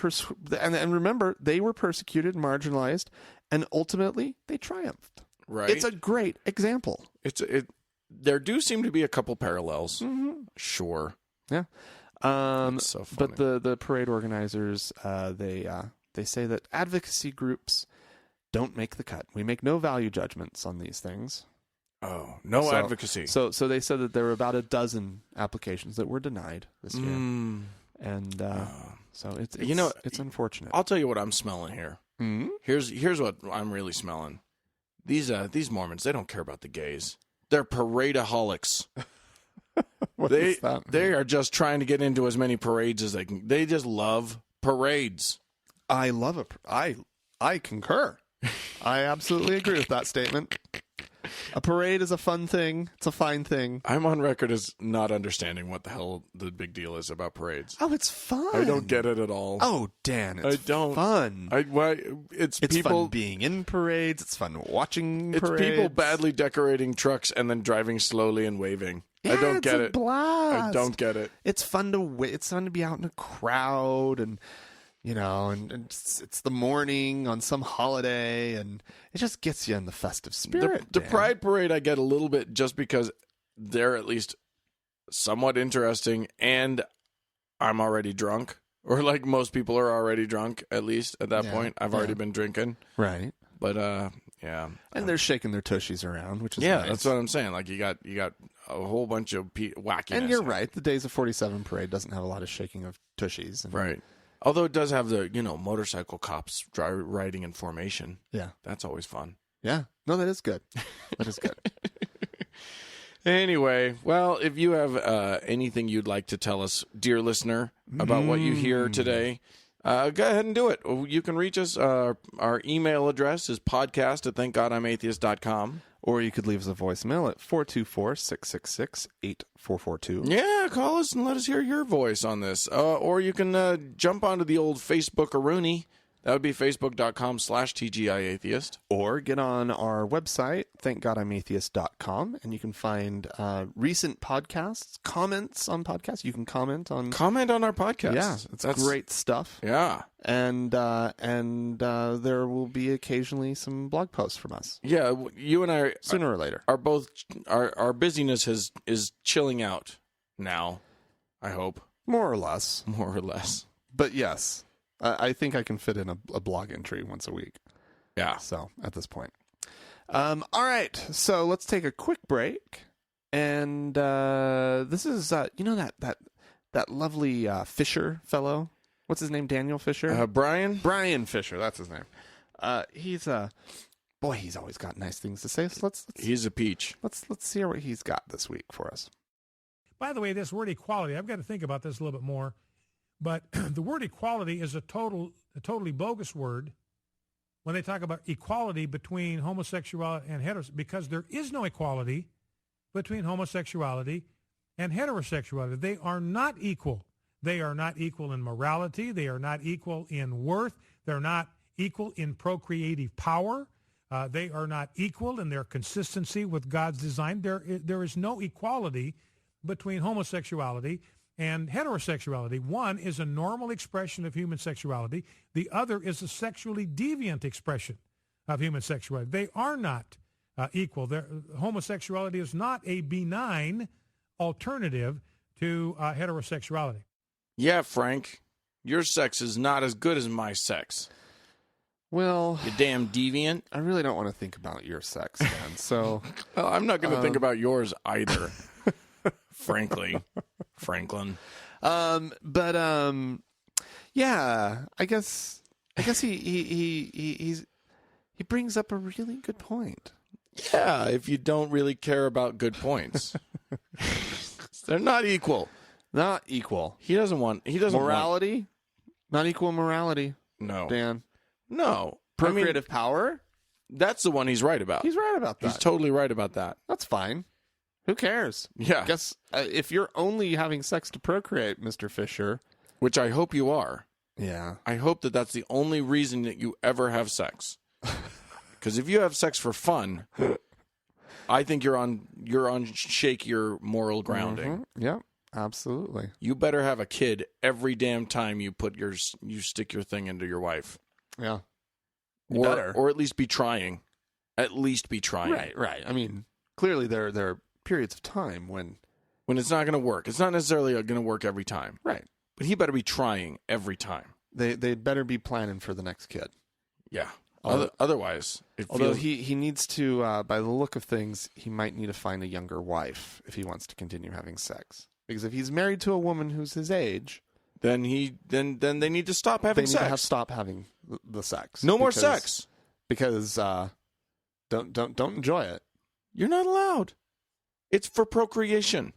and remember, they were persecuted, marginalized, and ultimately they triumphed. Right. It's a great example. There do seem to be a couple parallels. Mm-hmm. Sure. Yeah. So funny. But the parade organizers, they say that advocacy groups don't make the cut. We make no value judgments on these things. Oh, no advocacy. So they said that there were about a dozen applications that were denied this year, and so it's unfortunate. I'll tell you what I'm smelling here. Mm-hmm. Here's what I'm really smelling. These Mormons, they don't care about the gays. They're paradeaholics. What does that mean? They are just trying to get into as many parades as they can. They just love parades. I love I concur. I absolutely agree with that statement. A parade is a fun thing. It's a fine thing. I'm on record as not understanding what the hell the big deal is about parades. Oh, it's fun. I don't get it at all. Oh, Dan, it's fun. It's people fun being in parades. It's fun watching parades. It's people badly decorating trucks and then driving slowly and waving. Yeah, I don't get it. It's a blast. I don't get it. It's fun to be out in a crowd and and it's the morning on some holiday, and it just gets you in the festive spirit. The Pride Parade I get a little bit just because they're at least somewhat interesting, and I'm already drunk, or like most people are already drunk, at least at that point. I've already been drinking. Right. But, yeah. And they're shaking their tushies around, which is nice. That's what I'm saying. Like, you got a whole bunch of wackiness. And you're right. The Days of 47 parade doesn't have a lot of shaking of tushies. Right. Although it does have the, motorcycle cops riding in formation. Yeah. That's always fun. Yeah. No, that is good. That is good. Anyway, well, if you have anything you'd like to tell us, dear listener, about what you hear today, go ahead and do it. You can reach us. Our email address is podcast@thankgodimatheist.com. Or you could leave us a voicemail at 424-666-8442. Yeah, call us and let us hear your voice on this. Or you can jump onto the old Facebook-a-rooney. That would be facebook.com/TGIAtheist. Or get on our website, thankgodimatheist.com, and you can find recent podcasts, comments on podcasts. You can comment on our podcast. Yeah, that's great stuff. Yeah. And there will be occasionally some blog posts from us. Yeah, you and I sooner or later are both our busyness is chilling out now, I hope. More or less. But yes, I think I can fit in a blog entry once a week. Yeah. So at this point. All right. So let's take a quick break. And this is, that lovely Fisher fellow. What's his name? Daniel Fisher? Brian? Brian Fisher. That's his name. He's always got nice things to say. So he's a peach. Let's hear what he's got this week for us. By the way, this word equality, I've got to think about this a little bit more. But the word equality is a totally bogus word when they talk about equality between homosexuality and heterosexuality, because there is no equality between homosexuality and heterosexuality. They are not equal. They are not equal in morality. They are not equal in worth. They're not equal in procreative power. They are not equal in their consistency with God's design. There is no equality between homosexuality and heterosexuality. One is a normal expression of human sexuality. The other is a sexually deviant expression of human sexuality. They are not equal. Homosexuality is not a benign alternative to heterosexuality. Yeah, Frank, your sex is not as good as my sex. Well, you damn deviant. I really don't want to think about your sex, man. So, well, I'm not going to think about yours either. Frankly, Franklin. Yeah, I guess he brings up a really good point. Yeah, if you don't really care about good points. They're not equal. Not equal. He doesn't morality? Not equal morality. No. Dan. No. Procreative power? That's the one he's right about. He's right about that. He's totally right about that. That's fine. Who cares? Yeah. I guess if you're only having sex to procreate, Mr. Fisher. Which I hope you are. Yeah. I hope that that's the only reason that you ever have sex. Because if you have sex for fun, I think you're on shakier moral grounding. Mm-hmm. Yeah, absolutely. You better have a kid every damn time you stick your thing into your wife. Yeah. Or at least be trying. At least be trying. Right. I mean, clearly there are periods of time when it's not going to work. It's not necessarily going to work every time. Right. But he better be trying every time. They'd better be planning for the next kid. Yeah. Otherwise, he needs to, by the look of things, he might need to find a younger wife if he wants to continue having sex. Because if he's married to a woman who's his age, then they need to stop having sex. They need to stop having the sex. No more sex. Because don't enjoy it. You're not allowed. It's for procreation.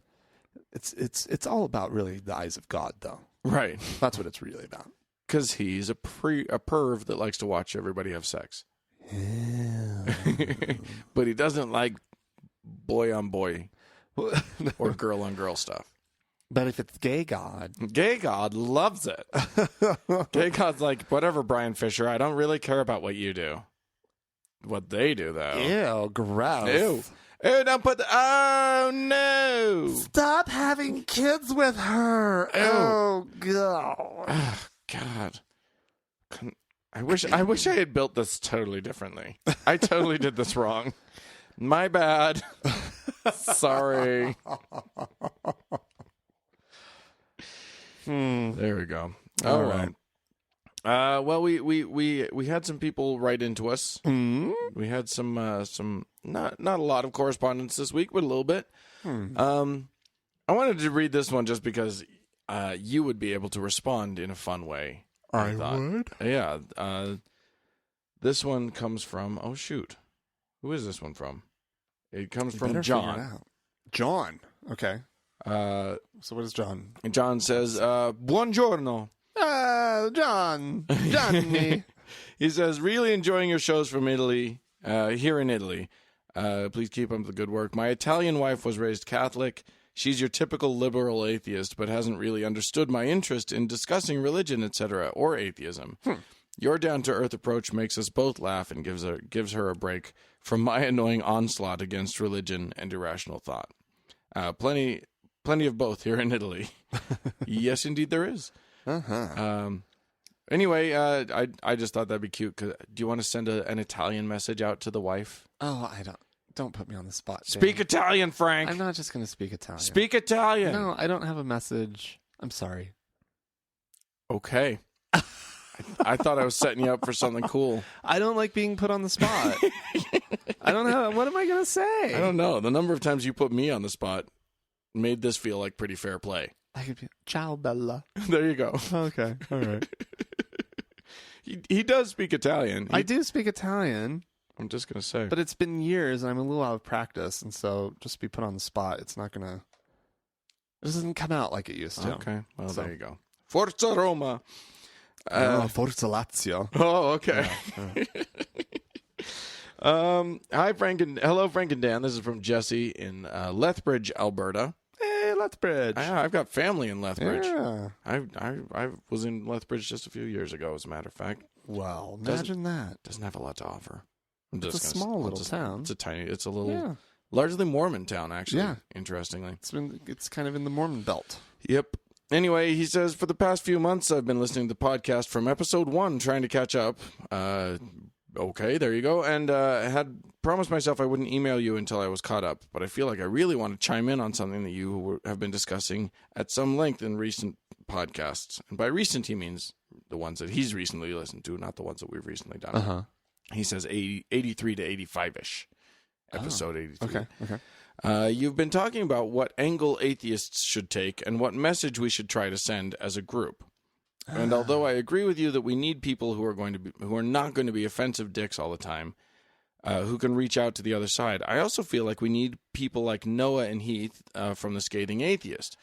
It's all about really the eyes of God, though. Right. That's what it's really about. Because he's a perv that likes to watch everybody have sex. Yeah. But he doesn't like boy on boy or girl on girl stuff. But if it's gay God loves it. Gay God's like, whatever, Brian Fisher, I don't really care about what you do. What they do, though. Ew, gross. Ew, don't put oh, no. Stop having kids with her. Ew. Oh, God. Oh, God. I wish I had built this totally differently. I totally did this wrong. My bad. Sorry. There we go. All right. Well, we had some people write into us. Mm-hmm. We had some not a lot of correspondence this week, but a little bit. I wanted to read this one just because you would be able to respond in a fun way. I would. Yeah. This one comes from. Oh shoot, who is this one from? It comes from John. John. Okay. So what is John? John says, "Buongiorno." Johnny. He says, really enjoying your shows from Italy, here in Italy. Please keep up the good work. My Italian wife was raised Catholic. She's your typical liberal atheist, but hasn't really understood my interest in discussing religion, etc., or atheism. Your down-to-earth approach makes us both laugh and gives her a break from my annoying onslaught against religion and irrational thought. Plenty of both here in Italy. Yes, indeed, there is. Anyway, I just thought that'd be cute. Do you want to send an Italian message out to the wife? Oh, I don't put me on the spot. Speak Italian, Frank. I'm not just going to speak Italian. Speak Italian. No, I don't have a message. I'm sorry. Okay. I thought I was setting you up for something cool. I don't like being put on the spot. I don't know. What am I going to say? I don't know. The number of times you put me on the spot made this feel like pretty fair play. I could be, ciao, Bella. There you go. Okay. All right. He does speak Italian. I do speak Italian. I'm just going to say. But it's been years, and I'm a little out of practice, and so just be put on the spot. It's not going to... It doesn't come out like it used to. Okay. Well, there you go. Forza Roma. Forza Lazio. Oh, okay. Yeah. Hi, hello, Frank and Dan. This is from Jesse in Lethbridge, Alberta. Hey, Lethbridge. I've got family in Lethbridge. Yeah. I was in Lethbridge just a few years ago, as a matter of fact. Well, imagine that. Doesn't have a lot to offer. It's a small little town. It's a little, largely Mormon town, actually. Yeah. Interestingly. It's kind of in the Mormon belt. Yep. Anyway, he says, for the past few months, I've been listening to the podcast from episode 1, trying to catch up. Okay, there you go. And I had promised myself I wouldn't email you until I was caught up, but I feel like I really want to chime in on something that you have been discussing at some length in recent podcasts. And by recent, he means the ones that he's recently listened to, not the ones that we've recently done. Uh-huh. He says 83 to 85-ish, episode 83. Okay. You've been talking about what angle atheists should take and what message we should try to send as a group. And although I agree with you that we need people who are not going to be offensive dicks all the time, who can reach out to the other side, I also feel like we need people like Noah and Heath from The Scathing Atheist.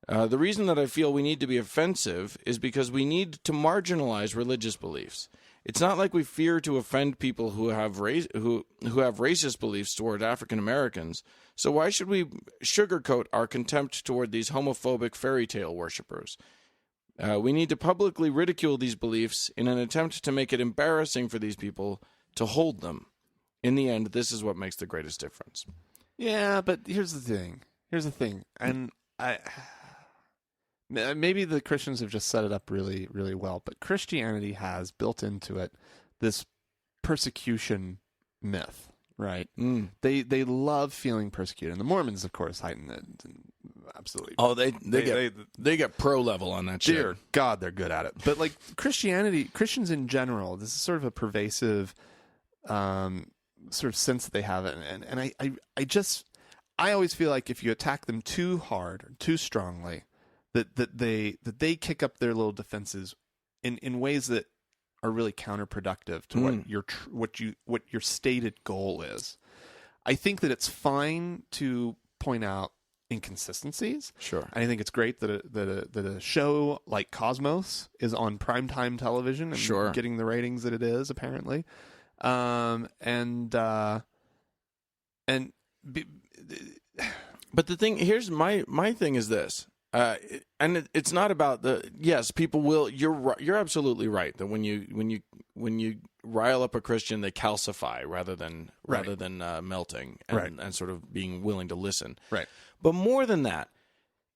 The reason that I feel we need to be offensive is because we need to marginalize religious beliefs. It's not like we fear to offend people who have racist beliefs toward African Americans. So why should we sugarcoat our contempt toward these homophobic fairy tale worshippers? We need to publicly ridicule these beliefs in an attempt to make it embarrassing for these people to hold them. In the end, this is what makes the greatest difference. Yeah, but here's the thing. And maybe the Christians have just set it up really, really well, but Christianity has built into it this persecution myth, right? They love feeling persecuted. And the Mormons, of course, heighten it. Absolutely. Oh, they get pro level on that shit. Dear God, they're good at it. But like Christians in general, this is sort of a pervasive sort of sense that they have it. And I always feel like if you attack them too hard or too strongly, that they kick up their little defenses in ways that are really counterproductive to what your stated goal is. I think that it's fine to point out inconsistencies. Sure. And I think it's great that a show like Cosmos is on primetime television and getting the ratings that it is, apparently. But the thing here's my thing is this. And it's not about people will. You're absolutely right that when you rile up a Christian, they calcify rather than melting and sort of being willing to listen. Right. But more than that,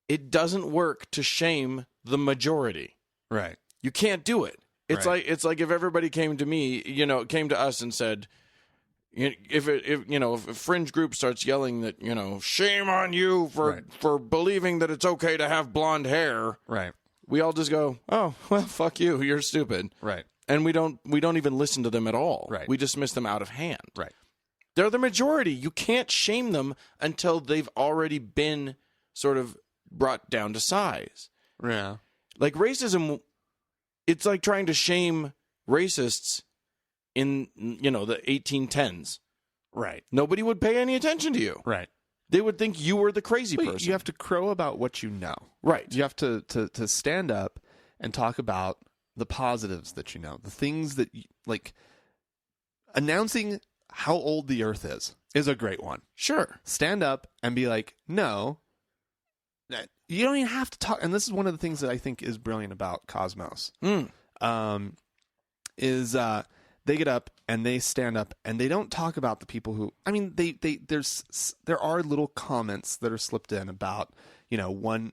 it doesn't work to shame the majority. Right. You can't do it. It's like if everybody came to us and said, if a fringe group starts yelling that, shame on you for believing that it's okay to have blonde hair. Right. We all just go, oh, well, fuck you. You're stupid. Right. And we don't even listen to them at all. Right. We dismiss them out of hand. Right. They're the majority. You can't shame them until they've already been sort of brought down to size. Yeah. Like racism, it's like trying to shame racists in, the 1810s. Right. Nobody would pay any attention to you. Right. They would think you were the crazy person. You have to crow about what you know. Right. You have to stand up and talk about the positives that you know. The things that, announcing how old the earth is a great one. Sure. Stand up and be like, no, you don't even have to talk. And this is one of the things that I think is brilliant about Cosmos. is they get up and they stand up and they don't talk about the people who, I mean, there are little comments that are slipped in about, one,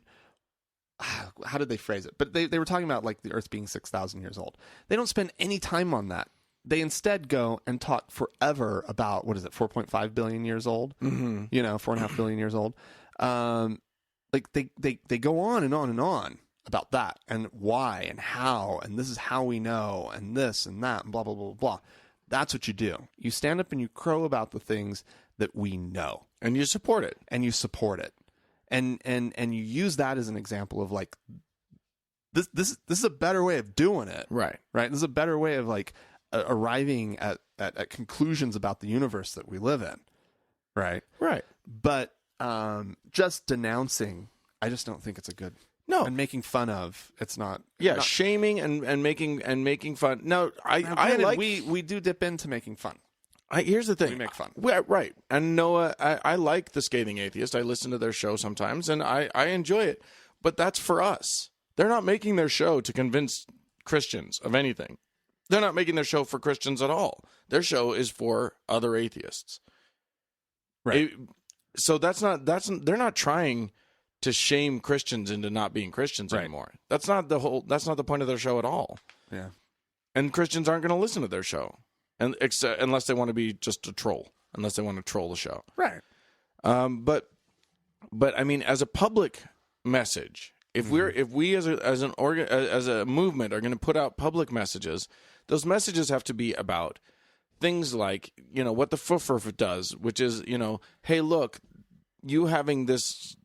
how did they phrase it? But they were talking about like the earth being 6,000 years old. They don't spend any time on that. They instead go and talk forever about, 4.5 billion years old? Mm-hmm. 4.5 billion years old. Like they go on and on and on about that and why and how, and this is how we know, and this and that, and blah, blah, blah, blah. That's what you do. You stand up and you crow about the things that we know. And you support it. And you support it. And you use that as an example of like, this is a better way of doing it. Right. Right? This is a better way of like arriving at conclusions about the universe that we live in. Right? Right. But just denouncing, I just don't think it's a good... No, and making fun of, it's not. Yeah, not, shaming and making fun. No, I like we do dip into making fun. Here's the thing, we make fun. Right? And Noah, I like the Scathing Atheist. I listen to their show sometimes, and I enjoy it. But that's for us. They're not making their show to convince Christians of anything. They're not making their show for Christians at all. Their show is for other atheists. Right. So they're not trying to shame Christians into not being Christians anymore. That's not the point of their show at all. Yeah. And Christians aren't going to listen to their show, unless they want to be just a troll, unless they want to troll the show. Right. But I mean, as a public message, if we as a movement are going to put out public messages, those messages have to be about things like, what the FUFR does, which is, hey, look, you having this,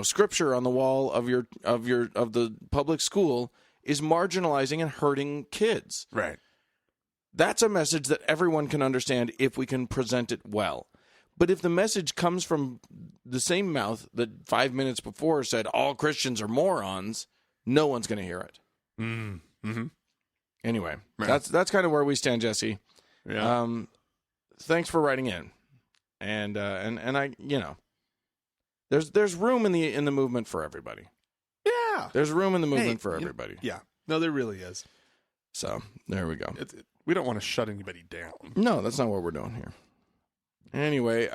scripture on the wall of the public school is marginalizing and hurting kids. Right. That's a message that everyone can understand if we can present it well. But if the message comes from the same mouth that 5 minutes before said all Christians are morons, no one's going to hear it. Mm-hmm. Anyway, right. That's kind of where we stand, Jesse. Yeah. Thanks for writing in, and I, there's room in the movement for everybody. Yeah, there's room in the movement for everybody. Yeah, no, there really is. So there we go. We don't want to shut anybody down. No, that's not what we're doing here. Anyway,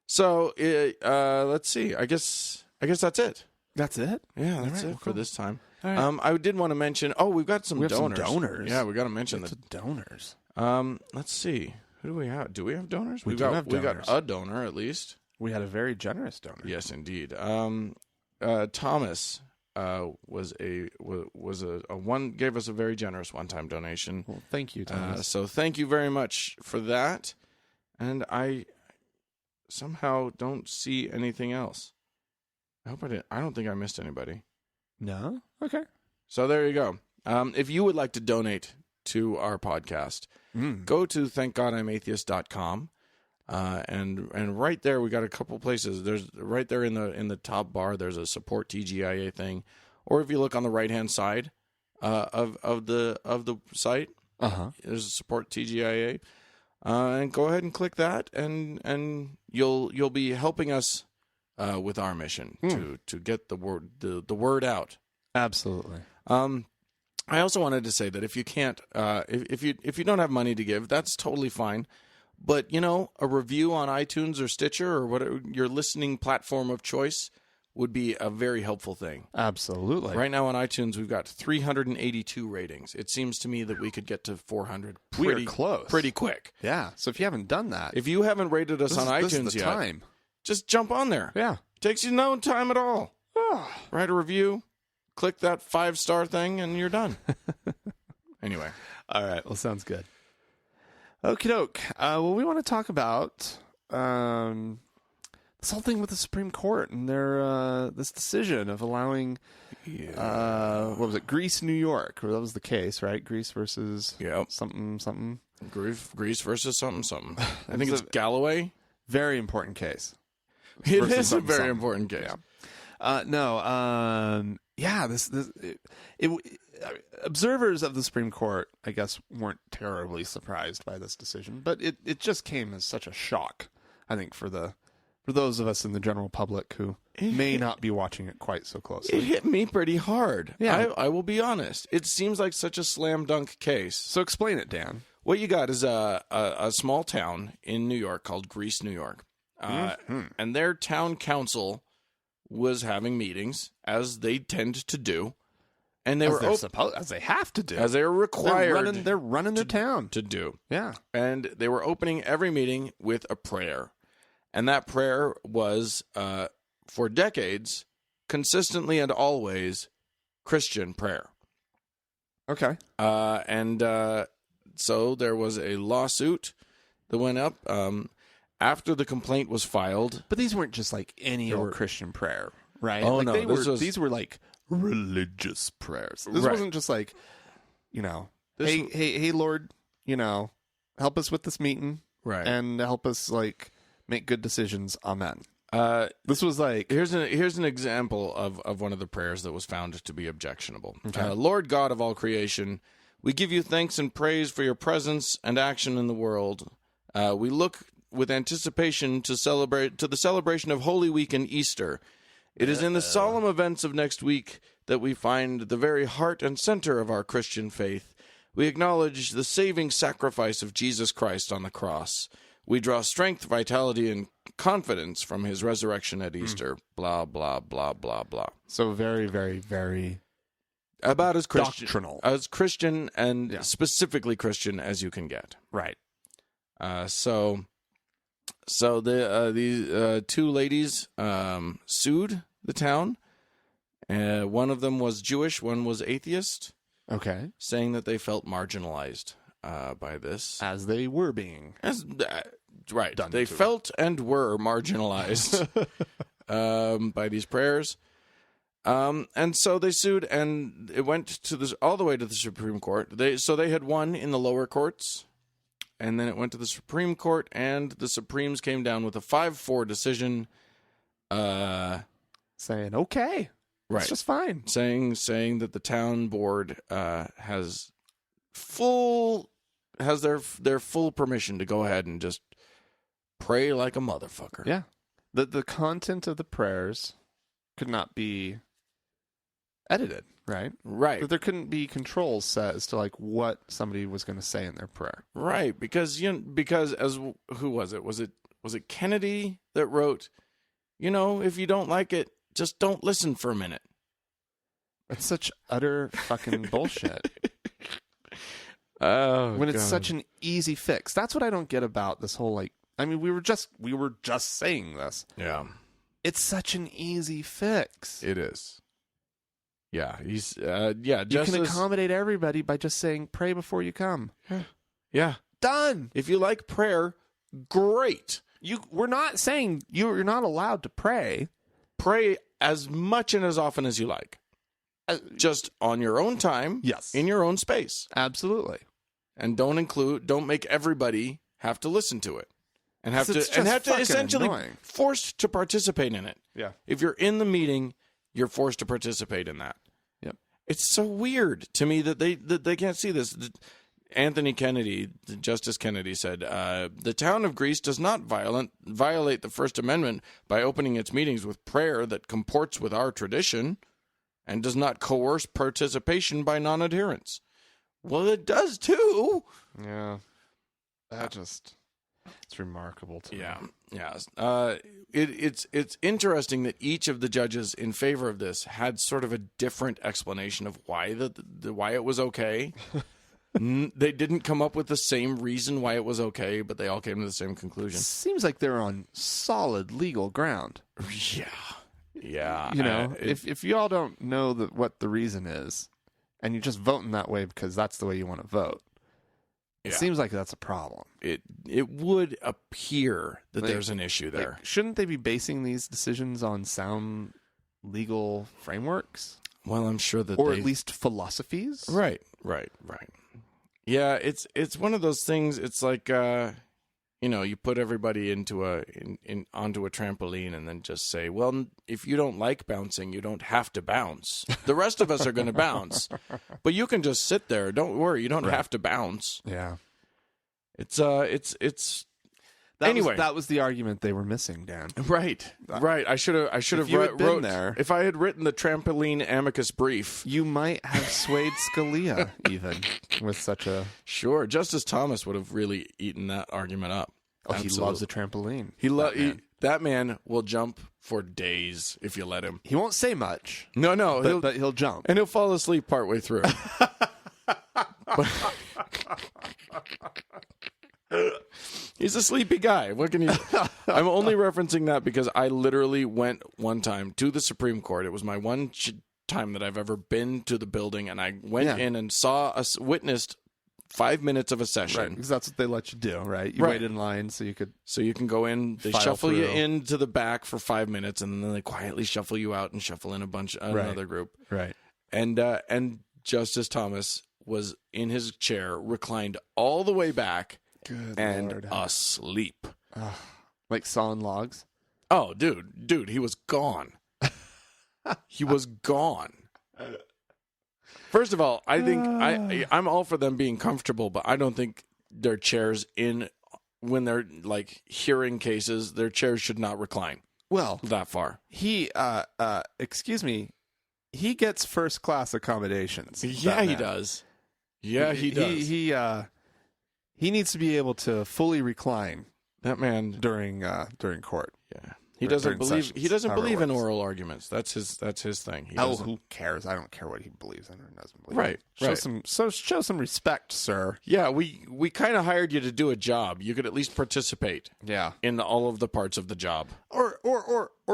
so let's see. I guess that's it. That's it. Yeah, that's it for cool. this time. Right. I did want to mention. Oh, we've got some donors. Some donors. Yeah, we got to mention the donors. Let's see. Who do we have? Do we have donors? We got a donor at least. We had a very generous donor. Yes, indeed. Thomas was a one gave us a very generous one-time donation. Well, thank you, Thomas. So thank you very much for that. And I somehow don't see anything else. I hope I didn't. I don't think I missed anybody. No? Okay. So there you go. If you would like to donate to our podcast, go to thankgodimatheist.com. And right there we got a couple places. There's right there in the top bar. There's a support TGIA thing, or if you look on the right hand side of the site, there's a support TGIA, and go ahead and click that, and you'll be helping us with our mission to get the word out. Absolutely. I also wanted to say that if you can't, if you don't have money to give, that's totally fine. But, a review on iTunes or Stitcher or whatever your listening platform of choice would be a very helpful thing. Absolutely. Right now on iTunes, we've got 382 ratings. It seems to me that we could get to 400 pretty close. Pretty quick. Yeah. So if you haven't done that. If you haven't rated us on iTunes this is the yet, time. Just jump on there. Yeah. Takes you no time at all. Write a review, click that 5-star thing, and you're done. Anyway. All right. Well, sounds good. Okie doke. Well, we want to talk about this whole thing with the Supreme Court and their this decision of allowing what was it, Greece, New York? Or that was the case, right? Greece versus something. Greece versus something. I think it's Galloway. Very important case. It is a very important case. Yeah. Observers of the Supreme Court, I guess, weren't terribly surprised by this decision, but it just came as such a shock, I think, for the For those of us in the general public who may not be watching it quite so closely. It hit me pretty hard. Yeah. I will be honest. It seems like such a slam dunk case. So explain it, Dan. What you got is a small town in New York called Greece, New York. And their town council was having meetings, as they tend to do. And they as they have to do. As they are required. They're running their town. To do. Yeah. And they were opening every meeting with a prayer. And that prayer was, for decades, consistently and always, Christian prayer. Okay. So there was a lawsuit that went up after the complaint was filed. But these weren't just like any old Christian prayer, right? Oh, like no. These were like religious prayers. This Right. wasn't just like, hey, Lord, help us with this meeting. Right. And help us, like, make good decisions. Amen. This was like... Here's an example of one of the prayers that was found to be objectionable. Okay. Lord God of all creation, we give you thanks and praise for your presence and action in the world. We look with anticipation to the celebration of Holy Week and Easter. It is in the solemn events of next week that we find the very heart and center of our Christian faith. We acknowledge the saving sacrifice of Jesus Christ on the cross. We draw strength, vitality, and confidence from his resurrection at Easter. Blah, blah, blah, blah, blah. So very, very, very... About as Christian, doctrinal. As Christian and specifically Christian as you can get. Right. So the two ladies sued the town. One of them was Jewish, one was atheist. Okay. Saying that they felt marginalized by this. As they were being. Right. They felt and were marginalized by these prayers. And so they sued, and it went all the way to the Supreme Court. They had won in the lower courts, and then it went to the Supreme Court, and the Supremes came down with a 5-4 decision. Saying, okay. Right. It's just fine. Saying that the town board has their full permission to go ahead and just pray like a motherfucker. Yeah. The content of the prayers could not be edited, right? Right. That there couldn't be controls set as to like what somebody was going to say in their prayer. Right, because as who was it? Was it Kennedy that wrote, if you don't like it, just don't listen for a minute. It's such utter fucking bullshit. When it's such an easy fix. That's what I don't get about this whole we were just saying this. Yeah. It's such an easy fix. It is. Yeah, he's you can accommodate everybody by just saying pray before you come. Yeah. Done. If you like prayer, great. We're not saying you're not allowed to pray. Pray as much and as often as you like. Just on your own time. Yes. In your own space. Absolutely. And don't make everybody have to listen to it. And have to essentially annoying. Forced to participate in it. Yeah. If you're in the meeting, you're forced to participate in that. Yep. It's so weird to me that they can't see this. Anthony Kennedy, Justice Kennedy said, the town of Greece does not violate the First Amendment by opening its meetings with prayer that comports with our tradition and does not coerce participation by non-adherents. Well, it does too. Yeah. It's remarkable to me. Yeah. It's interesting that each of the judges in favor of this had sort of a different explanation of why why it was okay. They didn't come up with the same reason why it was okay, but they all came to the same conclusion. Seems like they're on solid legal ground. Yeah. If you all don't know what the reason is, and you're just voting that way because that's the way you want to vote, it seems like that's a problem. It would appear that there's an issue there. Shouldn't they be basing these decisions on sound legal frameworks? Well, I'm sure that at least philosophies. Right. Yeah, it's one of those things. It's like you put everybody onto a trampoline and then just say, well, if you don't like bouncing, you don't have to bounce. The rest of us are going to bounce, but you can just sit there. Don't worry, you don't have to bounce. Yeah, it's That was the argument they were missing, Dan. Right. I should have If you had been there, if I had written the trampoline amicus brief. you might have swayed Scalia even with such a. Sure, Justice Thomas would have really eaten that argument up. Oh, he loves a trampoline. That man will jump for days if you let him. He won't say much. No, but he'll jump. and he'll fall asleep partway through. He's a sleepy guy. What can you? I'm only referencing that because I literally went one time to the Supreme Court. It was my one time that I've ever been to the building, and I went in and witnessed 5 minutes of a session. Right, because that's what they let you do, right? You waited in line so you could. So you can go in. They shuffle you into the back for 5 minutes, and then they quietly shuffle you out and shuffle in another group. Right. And Justice Thomas was in his chair, reclined all the way back. Good and Lord. asleep. Like sawing logs? Oh, dude, he was gone. He was gone. First of all, I think I'm all for them being comfortable, but I don't think their chairs when they're like hearing cases, their chairs should not recline. Well, that far. He excuse me, he gets first class accommodations. Yeah, he does. Yeah, he does. He needs to be able to fully recline. That man during court. Yeah, he doesn't believe. He doesn't believe in oral arguments. That's his thing. Who cares? I don't care what he believes in or doesn't believe. Right. Show some respect, sir. Yeah, we kind of hired you to do a job. You could at least participate. Yeah. In all of the parts of the job. Or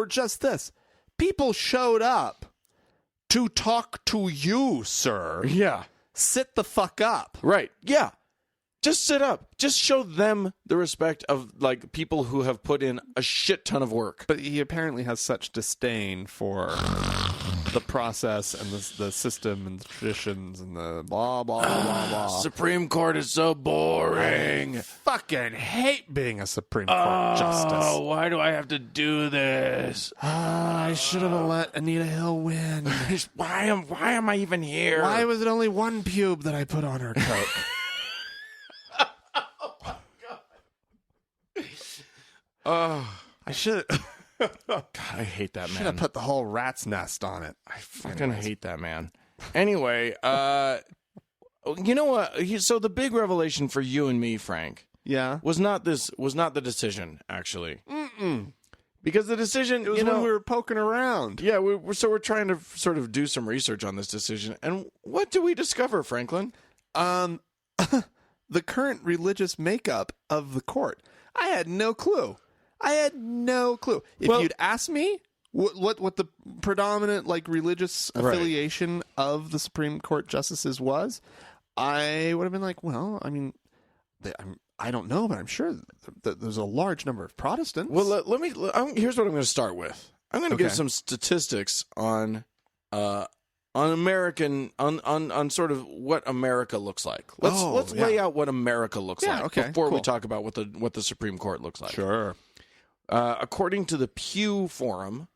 just this. People showed up to talk to you, sir. Yeah. Sit the fuck up. Right. Yeah. Just sit up. Just show them the respect of like people who have put in a shit ton of work. But he apparently has such disdain for the process and the system and the traditions and the blah, blah, blah, blah. Supreme Court is so boring. I fucking hate being a Supreme Court justice. Oh, why do I have to do this? I should have let Anita Hill win. Why am I even here? Why was it only one pube that I put on her coat? I should. God, I hate that man. Should have put the whole rat's nest on it. I fucking hate that man. Anyway, you know what? So the big revelation for you and me, Frank, was not the decision actually. Because the decision, it was when we were poking around. Yeah, we're trying to sort of do some research on this decision, and what do we discover, Franklin? The current religious makeup of the court. I had no clue. If you'd asked me what the predominant like religious affiliation of the Supreme Court justices was, I would have been like, well, I mean, I don't know, but I'm sure that there's a large number of Protestants. Well, here's what I'm going to start with. I'm going to give some statistics on American on sort of what America looks like. Let's lay out what America looks like before we talk about what the Supreme Court looks like. Sure. According to the Pew Forum,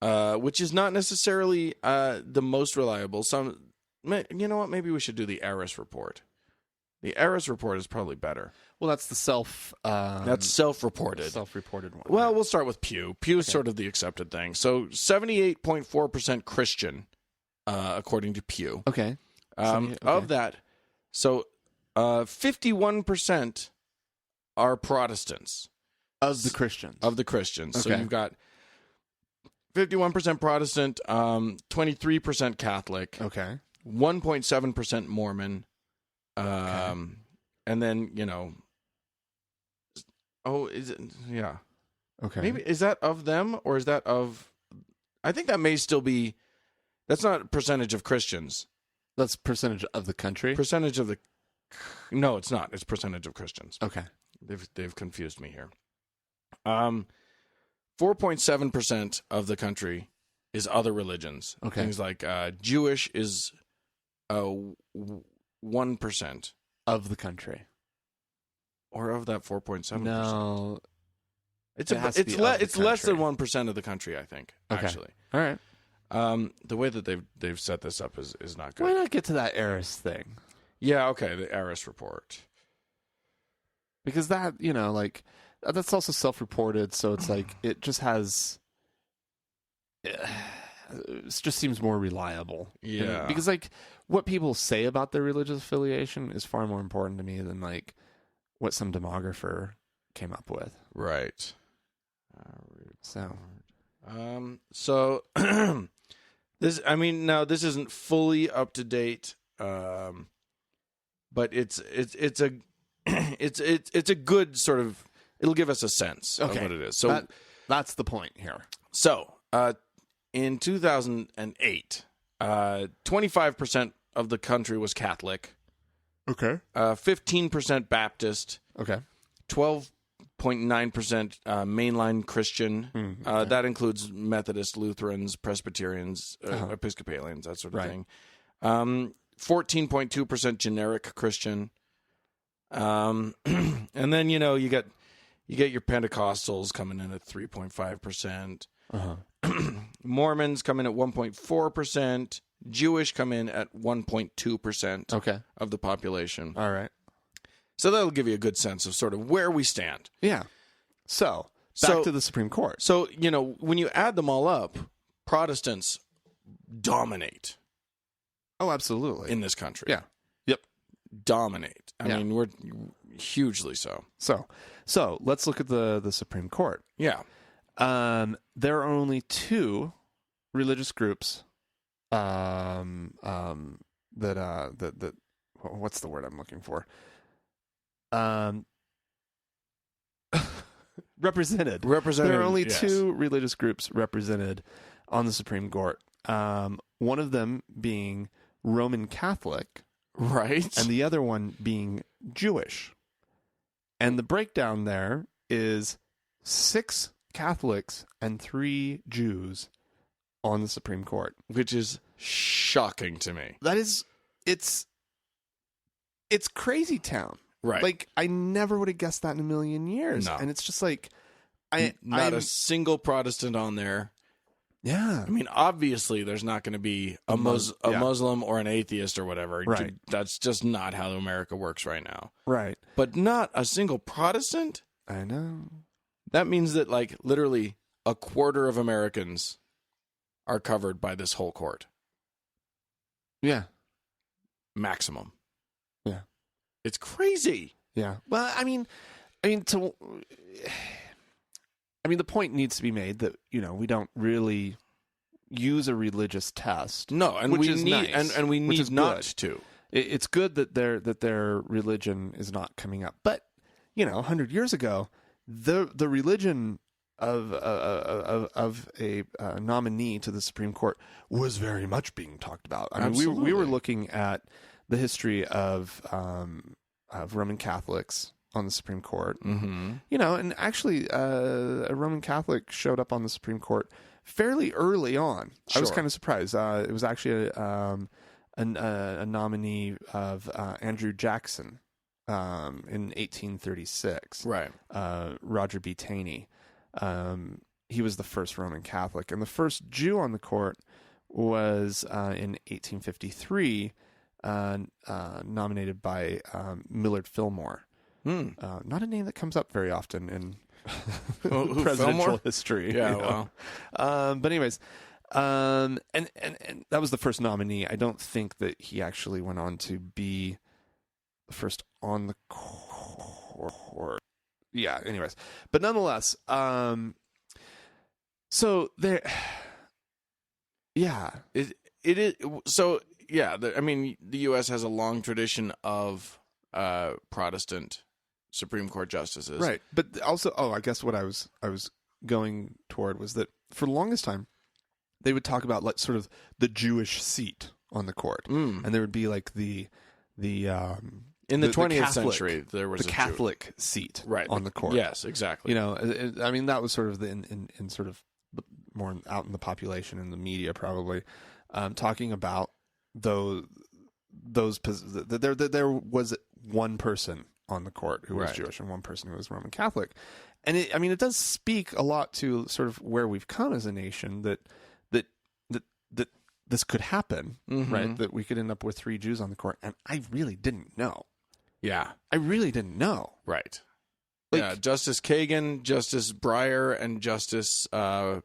which is not necessarily the most reliable, you know what? Maybe we should do the Eris report. The Eris report is probably better. Well, that's the that's self-reported. Self-reported one. Well, we'll start with Pew. Pew is sort of the accepted thing. So 78.4% Christian, according to Pew. Okay. Of that, so 51% are Protestants. Of the Christians. Okay. So you've got 51% Protestant, 23% Catholic. Okay. 1.7% Mormon. And then, is it? Yeah. Okay. Maybe, is that of them or is that of, I think that may still be, that's not percentage of Christians. That's percentage of the country? No, it's not. It's percentage of Christians. Okay. They've confused me here. 4.7% of the country is other religions. Okay. Things like Jewish is 1% of the country, or of that 4.7%. No, it's less than 1% of the country, I think. Okay. Actually, all right. The way that they've set this up is not good. Why not get to that Eris thing? Yeah. Okay. The Eris report. Because that, that's also self-reported, so it's like it just has. It just seems more reliable. Yeah. Because like what people say about their religious affiliation is far more important to me than like what some demographer came up with. Right. So this, I mean, now this isn't fully up to date, but it's a it's a good sort of, it'll give us a sense of what it is. So that's the point here. So in 2008, 25% of the country was Catholic. Okay. 15% Baptist. Okay. 12.9% mainline Christian. Okay. That includes Methodist, Lutherans, Presbyterians, Episcopalians, that sort of thing. 14.2% generic Christian. And then, you get your Pentecostals coming in at 3.5%. Mormons come in at 1.4%. Jewish come in at 1.2% of the population. All right. So that'll give you a good sense of sort of where we stand. Yeah. So, back to the Supreme Court. So, when you add them all up, Protestants dominate. Oh, absolutely. In this country. Yeah. Yep. Dominate. I mean, we're hugely so. So let's look at the Supreme Court. Yeah. There are only two religious groups that what's the word I'm looking for? Represented. There are only two religious groups represented on the Supreme Court. One of them being Roman Catholic, right, and the other one being Jewish. And the breakdown there is 6 Catholics and 3 Jews on the Supreme Court, which is shocking to me. That is, it's crazy town. Right. Like, I never would have guessed that in a million years. No. And it's just like, not a single Protestant on there. Yeah. I mean, obviously, there's not going to be a Muslim or an atheist or whatever. Right. That's just not how America works right now. Right. But not a single Protestant? I know. That means that, like, literally a quarter of Americans are covered by this whole court. Yeah. Maximum. Yeah. It's crazy. Yeah. Well, I mean, the point needs to be made that, we don't really use a religious test. No, and which we is need nice, and we need not to. It's good that their religion is not coming up. But, 100 years ago, the religion of a nominee to the Supreme Court was very much being talked about. I mean, we were looking at the history of Roman Catholics on the Supreme Court. Mm-hmm. And actually, a Roman Catholic showed up on the Supreme Court fairly early on. Sure. I was kind of surprised. It was actually a nominee of Andrew Jackson in 1836. Right. Roger B. Taney. He was the first Roman Catholic. And the first Jew on the court was in 1853, nominated by Millard Fillmore. Not a name that comes up very often in presidential Fillmore? history. Yeah, well. But anyways, and that was the first nominee. I don't think that he actually went on to be the first on the court. Yeah, anyways. But nonetheless, so there, yeah. It is, so, yeah, the U.S. has a long tradition of Protestant Supreme Court justices. Right. But also, I guess what I was going toward was that for the longest time, they would talk about like sort of the Jewish seat on the court. And there would be like the in the 20th century, there was the Catholic seat on the court. Yes, exactly. That was sort of in sort of more out in the population and the media probably talking about there was one person on the court who was Jewish and one person who was Roman Catholic. And it does speak a lot to sort of where we've come as a nation that this could happen, right? That we could end up with 3 Jews on the court. And I really didn't know. Yeah. I really didn't know. Right. Like, Justice Kagan, Justice Breyer, and Justice what's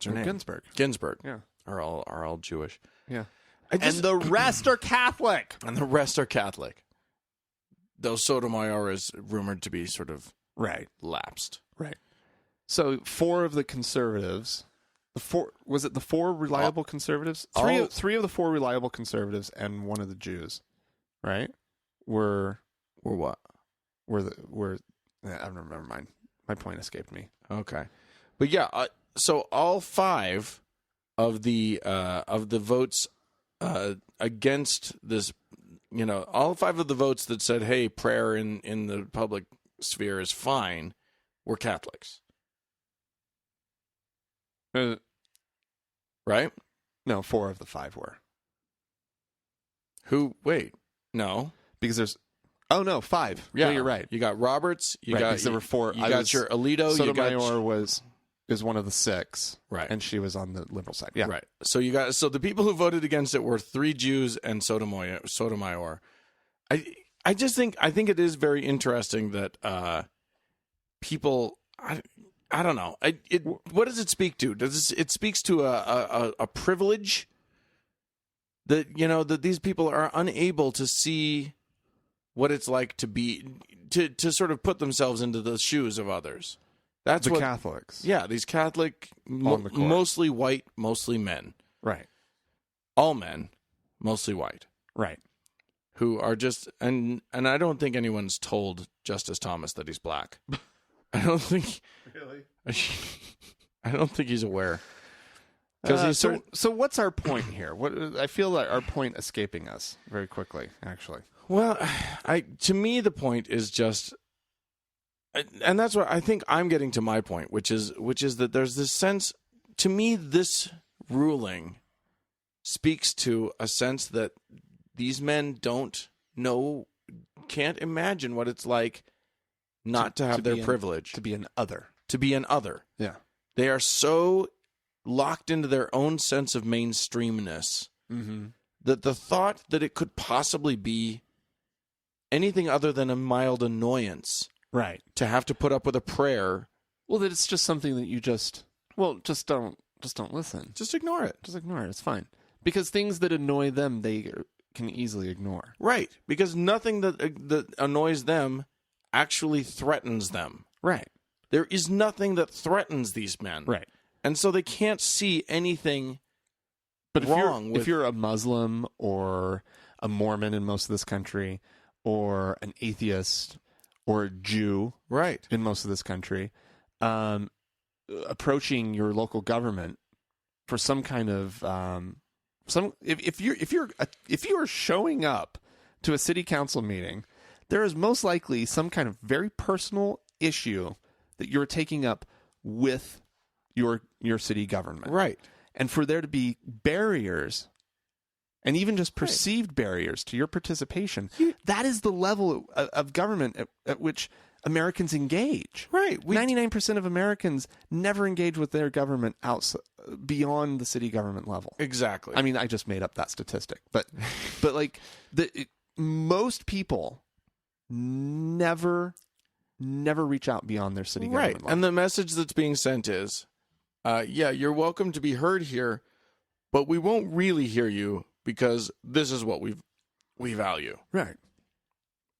her name? Ginsburg. Yeah, are all Jewish. Yeah. And the rest are Catholic. And the rest are Catholic. Though Sotomayor is rumored to be sort of lapsed. Right. So 4 of the conservatives, the 4 reliable conservatives? Three of the 4 reliable conservatives and one of the Jews, right? Were what? I don't remember mine. My point escaped me. Okay. But yeah, so all 5 of the votes against this, all 5 of the votes that said, hey, prayer in the public sphere is fine, were Catholics. Right? No, 4 of the 5 were. Wait, no. Because there's... Oh, no, 5. Yeah, no, you're right. You got Roberts. There were 4. You got your Alito. Sotomayor is one of the 6. Right. And she was on the liberal side. Yeah. Right. So so the people who voted against it were 3 Jews and Sotomayor. I think it is very interesting that people... I don't know. What does it speak to? It speaks to a privilege that that these people are unable to see what it's like to sort of put themselves into the shoes of others. That's the Catholics. Yeah, these Catholic, mostly white, mostly men. Right. All men, mostly white. Right. Who are just and I don't think anyone's told Justice Thomas that he's black. I don't think. Really? I don't think he's aware. So what's our point here? I feel like our point escaping us very quickly, actually. Well, to me the point is just, and that's what I think I'm getting to my point, which is that there's this sense. To me, this ruling speaks to a sense that these men can't imagine what it's like not to have their privilege. To be an other. To be an other. Yeah. They are so locked into their own sense of mainstreamness that the thought that it could possibly be anything other than a mild annoyance, right, to have to put up with a prayer. Well, that it's just something that you just don't listen. Just ignore it. Just ignore it. It's fine. Because things that annoy them, they can easily ignore. Right. Because nothing that annoys them actually threatens them. Right. There is nothing that threatens these men. Right. And so they can't see anything wrong. If you're a Muslim or a Mormon in most of this country, or an atheist or a Jew, right, in most of this country, approaching your local government for some kind of if you're showing up to a city council meeting, there is most likely some kind of very personal issue that you're taking up with your city government. Right. And for there to be barriers, and even just perceived barriers to your participation, that is the level of government at which Americans engage. Right. 99% of Americans never engage with their government beyond the city government level. Exactly. I mean, I just made up that statistic. But like, most people never reach out beyond their city government level. And the message that's being sent is, you're welcome to be heard here, but we won't really hear you because this is what we value. Right.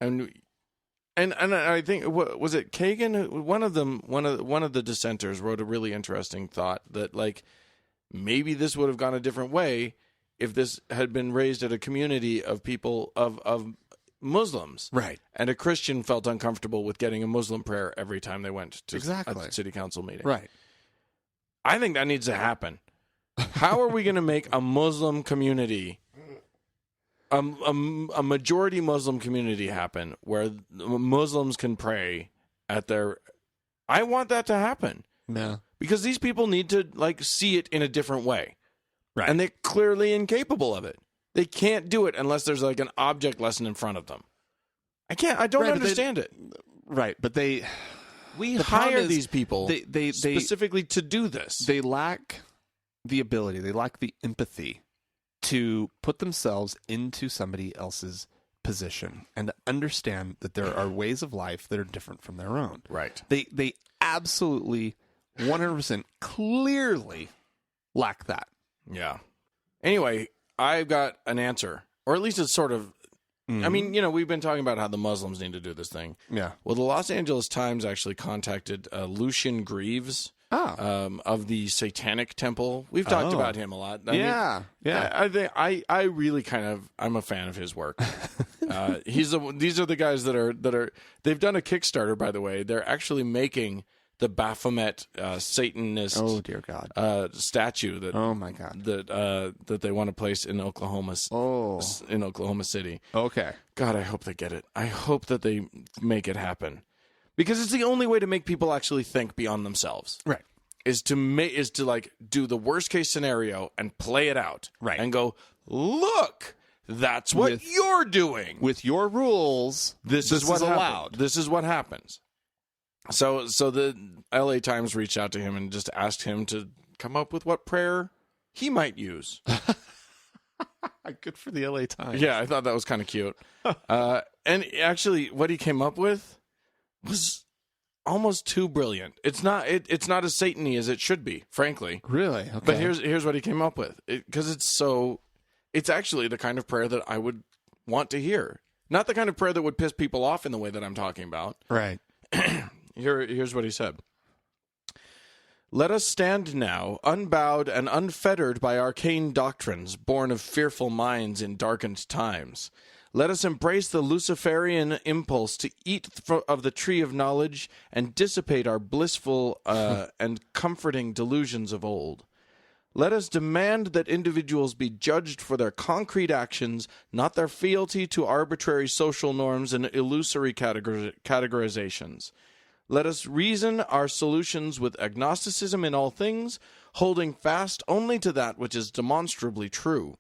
And I think, what was it, Kagan? One of the dissenters wrote a really interesting thought that, like, maybe this would have gone a different way if this had been raised at a community of people of Muslims. Right. And a Christian felt uncomfortable with getting a Muslim prayer every time they went to a city council meeting. Right. I think that needs to happen. How are we going to make a Muslim community, a majority Muslim community happen where Muslims can pray at their... I want that to happen. Yeah. Because these people need to, like, see it in a different way. Right. And they're clearly incapable of it. They can't do it unless there's, like, an object lesson in front of them. I don't understand it. Right, but we hire these people specifically to do this. They lack the ability, they lack the empathy to put themselves into somebody else's position and to understand that there are ways of life that are different from their own. Right. They absolutely 100% clearly lack that. Yeah. Anyway, I've got an answer, or at least it's sort of. I mean, we've been talking about how the Muslims need to do this thing. Yeah. Well, the Los Angeles Times actually contacted Lucian Greaves of the Satanic Temple. We've talked about him a lot. Yeah. I think I really I'm a fan of his work. These are the guys that are. They've done a Kickstarter, by the way. They're actually making the Baphomet Satanist statue that oh my god that they want to place in Oklahoma City. Okay. God, I hope they get it. I hope that they make it happen, because it's the only way to make people actually think beyond themselves. Right. Is to like do the worst case scenario and play it out. Right. And go, look, that's what you're doing with your rules. This is what allowed. This is what happens. So the LA Times reached out to him and just asked him to come up with what prayer he might use. Good for the LA Times. Yeah, I thought that was kind of cute. And actually, what he came up with was almost too brilliant. It's not as Satan-y as it should be, frankly. Really? Okay. But here's what he came up with, because it's actually the kind of prayer that I would want to hear. Not the kind of prayer that would piss people off in the way that I'm talking about. Right. Here's what he said. Let us stand now, unbowed and unfettered by arcane doctrines, born of fearful minds in darkened times. Let us embrace the Luciferian impulse to eat of the tree of knowledge and dissipate our blissful and comforting delusions of old. Let us demand that individuals be judged for their concrete actions, not their fealty to arbitrary social norms and illusory categorizations. Let us reason our solutions with agnosticism in all things, holding fast only to that which is demonstrably true.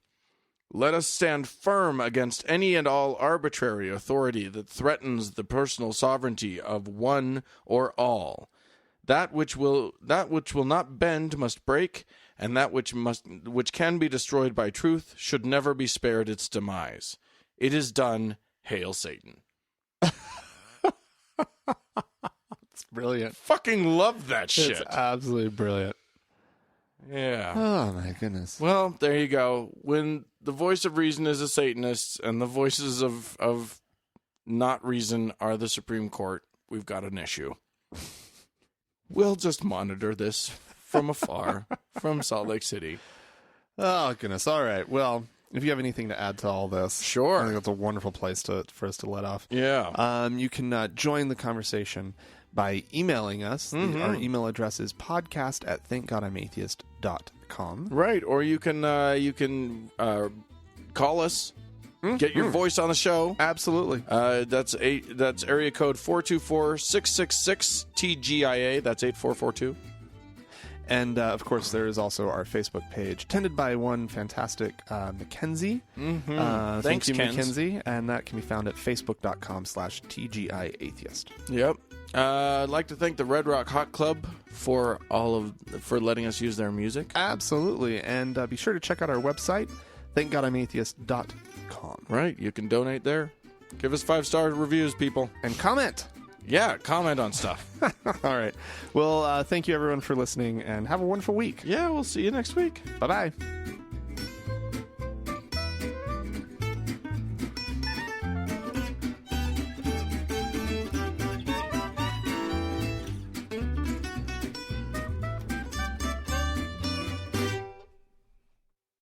Let us stand firm against any and all arbitrary authority that threatens the personal sovereignty of one or all. That which will not bend must break, and that which can be destroyed by truth should never be spared its demise. It is done. Hail Satan. It's brilliant. Fucking love that shit. It's absolutely brilliant. Yeah. Oh my goodness. Well, there you go. When the voice of reason is a Satanist and the voices of not reason are the Supreme Court, we've got an issue. We'll just monitor this from afar, from Salt Lake City. Oh goodness. All right. Well, if you have anything to add to all this, sure. I think that's a wonderful place for us to let off. Yeah. You can join the conversation by emailing us. Mm-hmm. Our email address is podcast@thankgodimatheist.com. Right. Or you can call us. Get your voice on the show. Absolutely. That's area code 424-666-TGIA. That's 8442. And, of course, there is also our Facebook page, tended by one fantastic Mackenzie. Mm-hmm. Thank you, Kenz. Mackenzie. And that can be found at facebook.com/TGIAtheist. Yep. I'd like to thank the Red Rock Hot Club for letting us use their music. Absolutely. And be sure to check out our website, thankgodimatheist.com. Right. You can donate there. Give us 5-star reviews, people. And comment. Yeah, comment on stuff. All right. Well, thank you, everyone, for listening, and have a wonderful week. Yeah, we'll see you next week. Bye-bye.